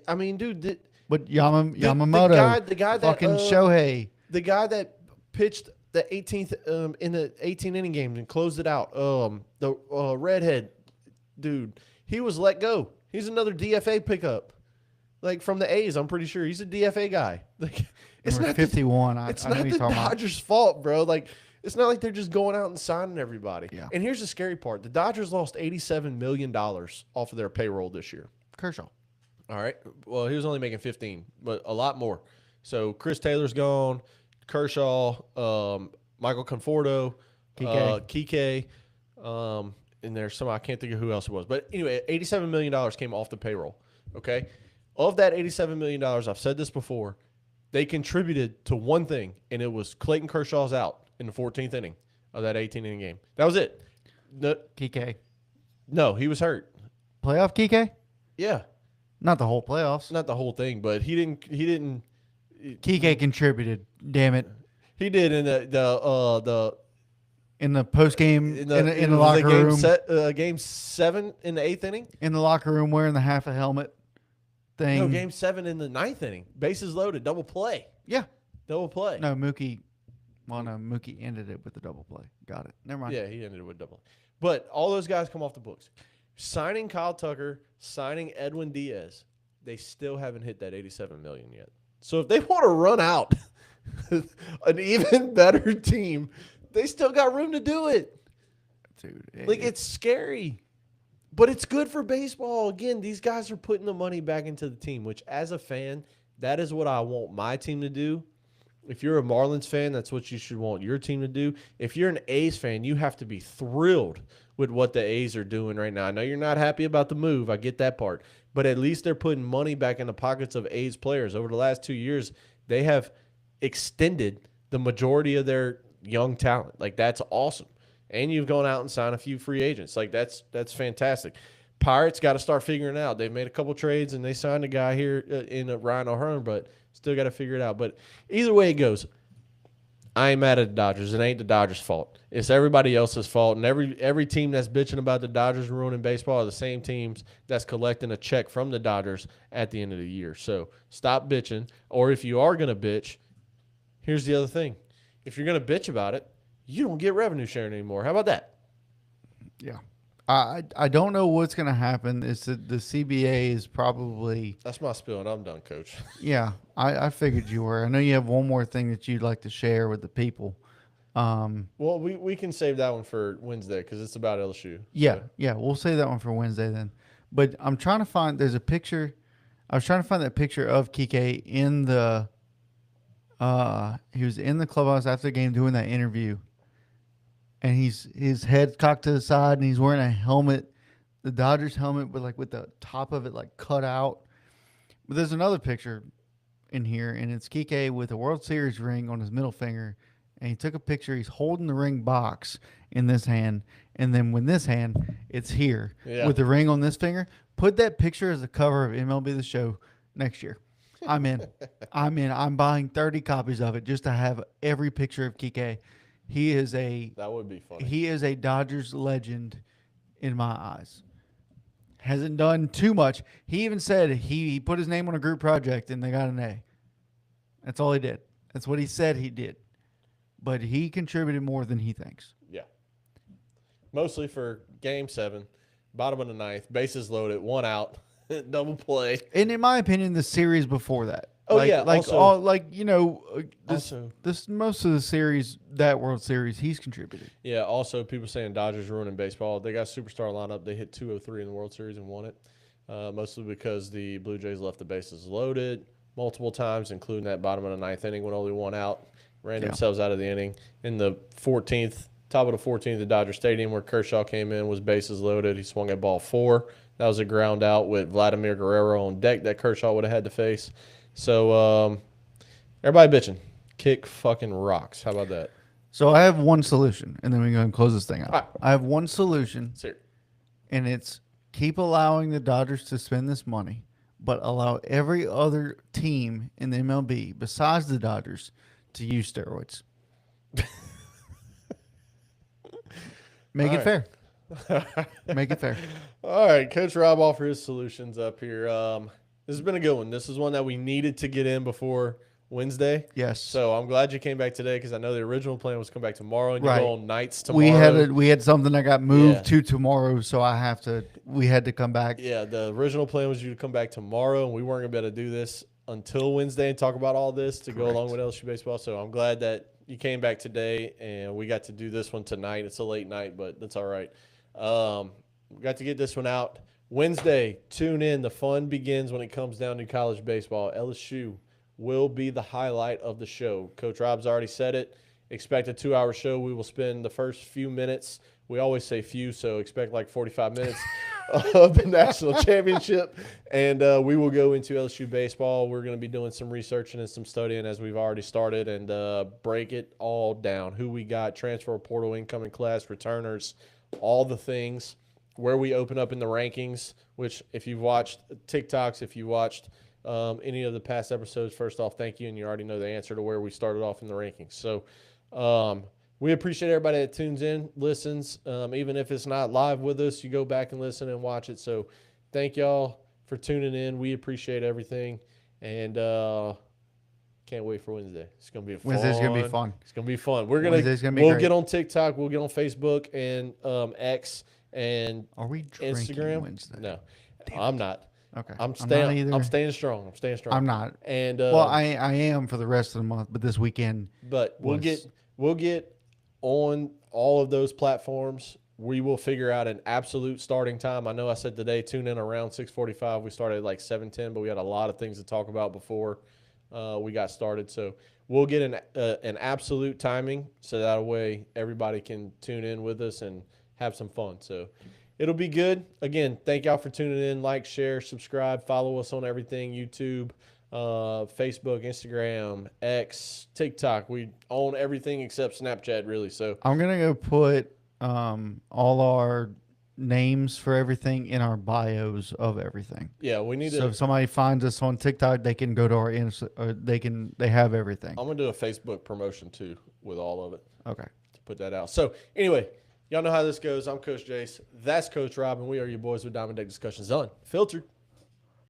I mean, dude. But Yamamoto. The guy that fucking Shohei. The guy that pitched the 18th in the 18-inning game and closed it out. The redhead dude. He was let go. He's another DFA pickup. Like from the A's, I'm pretty sure he's a DFA guy. Like it's Number not 51. It's I know not you're the talking about. Dodgers' fault, bro. Like it's not like they're just going out and signing everybody. Yeah. And here's the scary part: the Dodgers lost $87 million off of their payroll this year. Kershaw. All right. Well, he was only making 15, but a lot more. So Chris Taylor's gone, Kershaw, Michael Conforto, Kike, and there's some I can't think of who else it was. But anyway, $87 million came off the payroll. Okay. Of that $87 million, I've said this before, they contributed to one thing, and it was Clayton Kershaw's out in the 14th inning of that 18-inning game. That was it. Kike. No, he was hurt. Playoff Kike? Yeah. Not the whole playoffs. Not the whole thing, but he didn't Kike contributed. Damn it. He did in In the post game, in the was locker room, game 7 in the 8th inning. in the locker room, wearing the half a helmet thing. No, game 7 in the 9th inning. Bases loaded, double play. Yeah. Double play. No, Mookie. Well, no, Mookie ended it with the double play. Got it. Never mind. Yeah, he ended it with double. But all those guys come off the books. Signing Kyle Tucker, signing Edwin Diaz, they still haven't hit that $87 million yet. So if they want to run out an even better team, they still got room to do it. Dude, Like, it's scary. But it's good for baseball. Again, these guys are putting the money back into the team, which as a fan, that is what I want my team to do. If you're a Marlins fan, that's what you should want your team to do. If you're an A's fan, you have to be thrilled with what the A's are doing right now. I know you're not happy about the move. I get that part. But at least they're putting money back in the pockets of A's players. Over the last 2 years, they have extended the majority of their young talent. Like, that's awesome. And you've gone out and signed a few free agents. Like, that's fantastic. Pirates got to start figuring it out. They've made a couple trades, and they signed a guy here in Ryan O'Hearn, but still got to figure it out. But either way it goes, I ain't mad at the Dodgers. It ain't the Dodgers' fault. It's everybody else's fault. And every team that's bitching about the Dodgers ruining baseball are the same teams that's collecting a check from the Dodgers at the end of the year. So stop bitching. Or if you are going to bitch, here's the other thing. If you're going to bitch about it, you don't get revenue sharing anymore. How about that? Yeah. I don't know what's going to happen. It's the CBA is probably. That's my spill, and I'm done, Coach. Yeah, I figured you were. I know you have one more thing that you'd like to share with the people. Well, we can save that one for Wednesday because it's about LSU. Yeah, So. yeah, we'll save that one for Wednesday then. But I'm trying to find. There's a picture. I was trying to find that picture of Kike in the. He was in the clubhouse after the game doing that interview. And his head cocked to the side, and he's wearing a helmet, the Dodgers helmet, but like with the top of it like cut out. But there's another picture in here, and it's Kike with a World Series ring on his middle finger, and he took a picture. He's holding the ring box in this hand, and then with this hand, it's here with the ring on this finger. Put that picture as the cover of MLB The Show next year. I'm in. I'm buying 30 copies of it just to have every picture of Kike. That would be funny. He is a Dodgers legend in my eyes. Hasn't done too much. He even said he put his name on a group project and they got an A. That's all he did. That's what he said he did. But he contributed more than he thinks. Yeah. Mostly for game 7, bottom of the 9th, bases loaded, 1 out, double play. And in my opinion, the series before that. Oh, like, yeah. Like, Also, this most of the series, that World Series, he's contributed. Yeah, also people saying Dodgers ruining baseball. They got a superstar lineup. They hit 203 in the World Series and won it, mostly because the Blue Jays left the bases loaded multiple times, including that bottom of the 9th inning when only 1 out, ran themselves out of the inning. In the 14th, top of the 14th at Dodger Stadium where Kershaw came in, was bases loaded. He swung at ball 4. That was a ground out with Vladimir Guerrero on deck that Kershaw would have had to face. So, everybody bitching. Kick fucking rocks. How about that? So I have one solution, and then we can go and close this thing out. Right. I have one solution, Sir. and it's keep allowing the Dodgers to spend this money, but allow every other team in the MLB besides the Dodgers to use steroids. Make it fair. Make it fair. All right, Coach Rob offered his solutions up here. This has been a good one. This is one that we needed to get in before Wednesday. Yes. So I'm glad you came back today because I know the original plan was to come back tomorrow and you Right. go on nights tomorrow. We had something that got moved Yeah. to tomorrow, so we had to come back. Yeah, the original plan was you to come back tomorrow, and we weren't going to be able to do this until Wednesday and talk about all this to go along with LSU baseball. So I'm glad that you came back today, and we got to do this one tonight. It's a late night, but that's all right. We got to get this one out. Wednesday, tune in. The fun begins when it comes down to college baseball. LSU will be the highlight of the show. Coach Rob's already said it. Expect a 2-hour show. We will spend the first few minutes. We always say few, so expect like 45 minutes of the national championship. And we will go into LSU baseball. We're going to be doing some researching and some studying as we've already started and break it all down. Who we got, transfer portal, incoming class, returners, all the things, where we open up in the rankings, which if you've watched TikToks, if you watched any of the past episodes, first off, thank you. And you already know the answer to where we started off in the rankings. So we appreciate everybody that tunes in, listens. Even if it's not live with us, you go back and listen and watch it. So thank y'all for tuning in. We appreciate everything. And can't wait for Wednesday. It's going to be fun. Wednesday's going to be fun. It's going to be fun. We'll great. Get on TikTok. We'll get on Facebook and X and Are we drinking Instagram. Wednesday? No, I'm not. Okay. I'm staying strong. I'm not. And well, I am for the rest of the month, but this weekend. But we'll get on all of those platforms. We will figure out an absolute starting time. I know I said today, tune in around 6:45. We started at like 7:10, but we had a lot of things to talk about before we got started. So we'll get an absolute timing so that way everybody can tune in with us and have some fun. So it'll be good. Again, thank y'all for tuning in. Like, share, subscribe, follow us on everything, YouTube, Facebook, Instagram, X, TikTok. We own everything except Snapchat, really. So I'm going to go put all our names for everything in our bios of everything. Yeah, we need to. So if somebody finds us on TikTok, they can go to our they have everything. I'm going to do a Facebook promotion too with all of it. Okay. To put that out. So anyway, y'all know how this goes. I'm Coach Jace. That's Coach Rob, and we are your boys with Diamondback Discussions Unfiltered.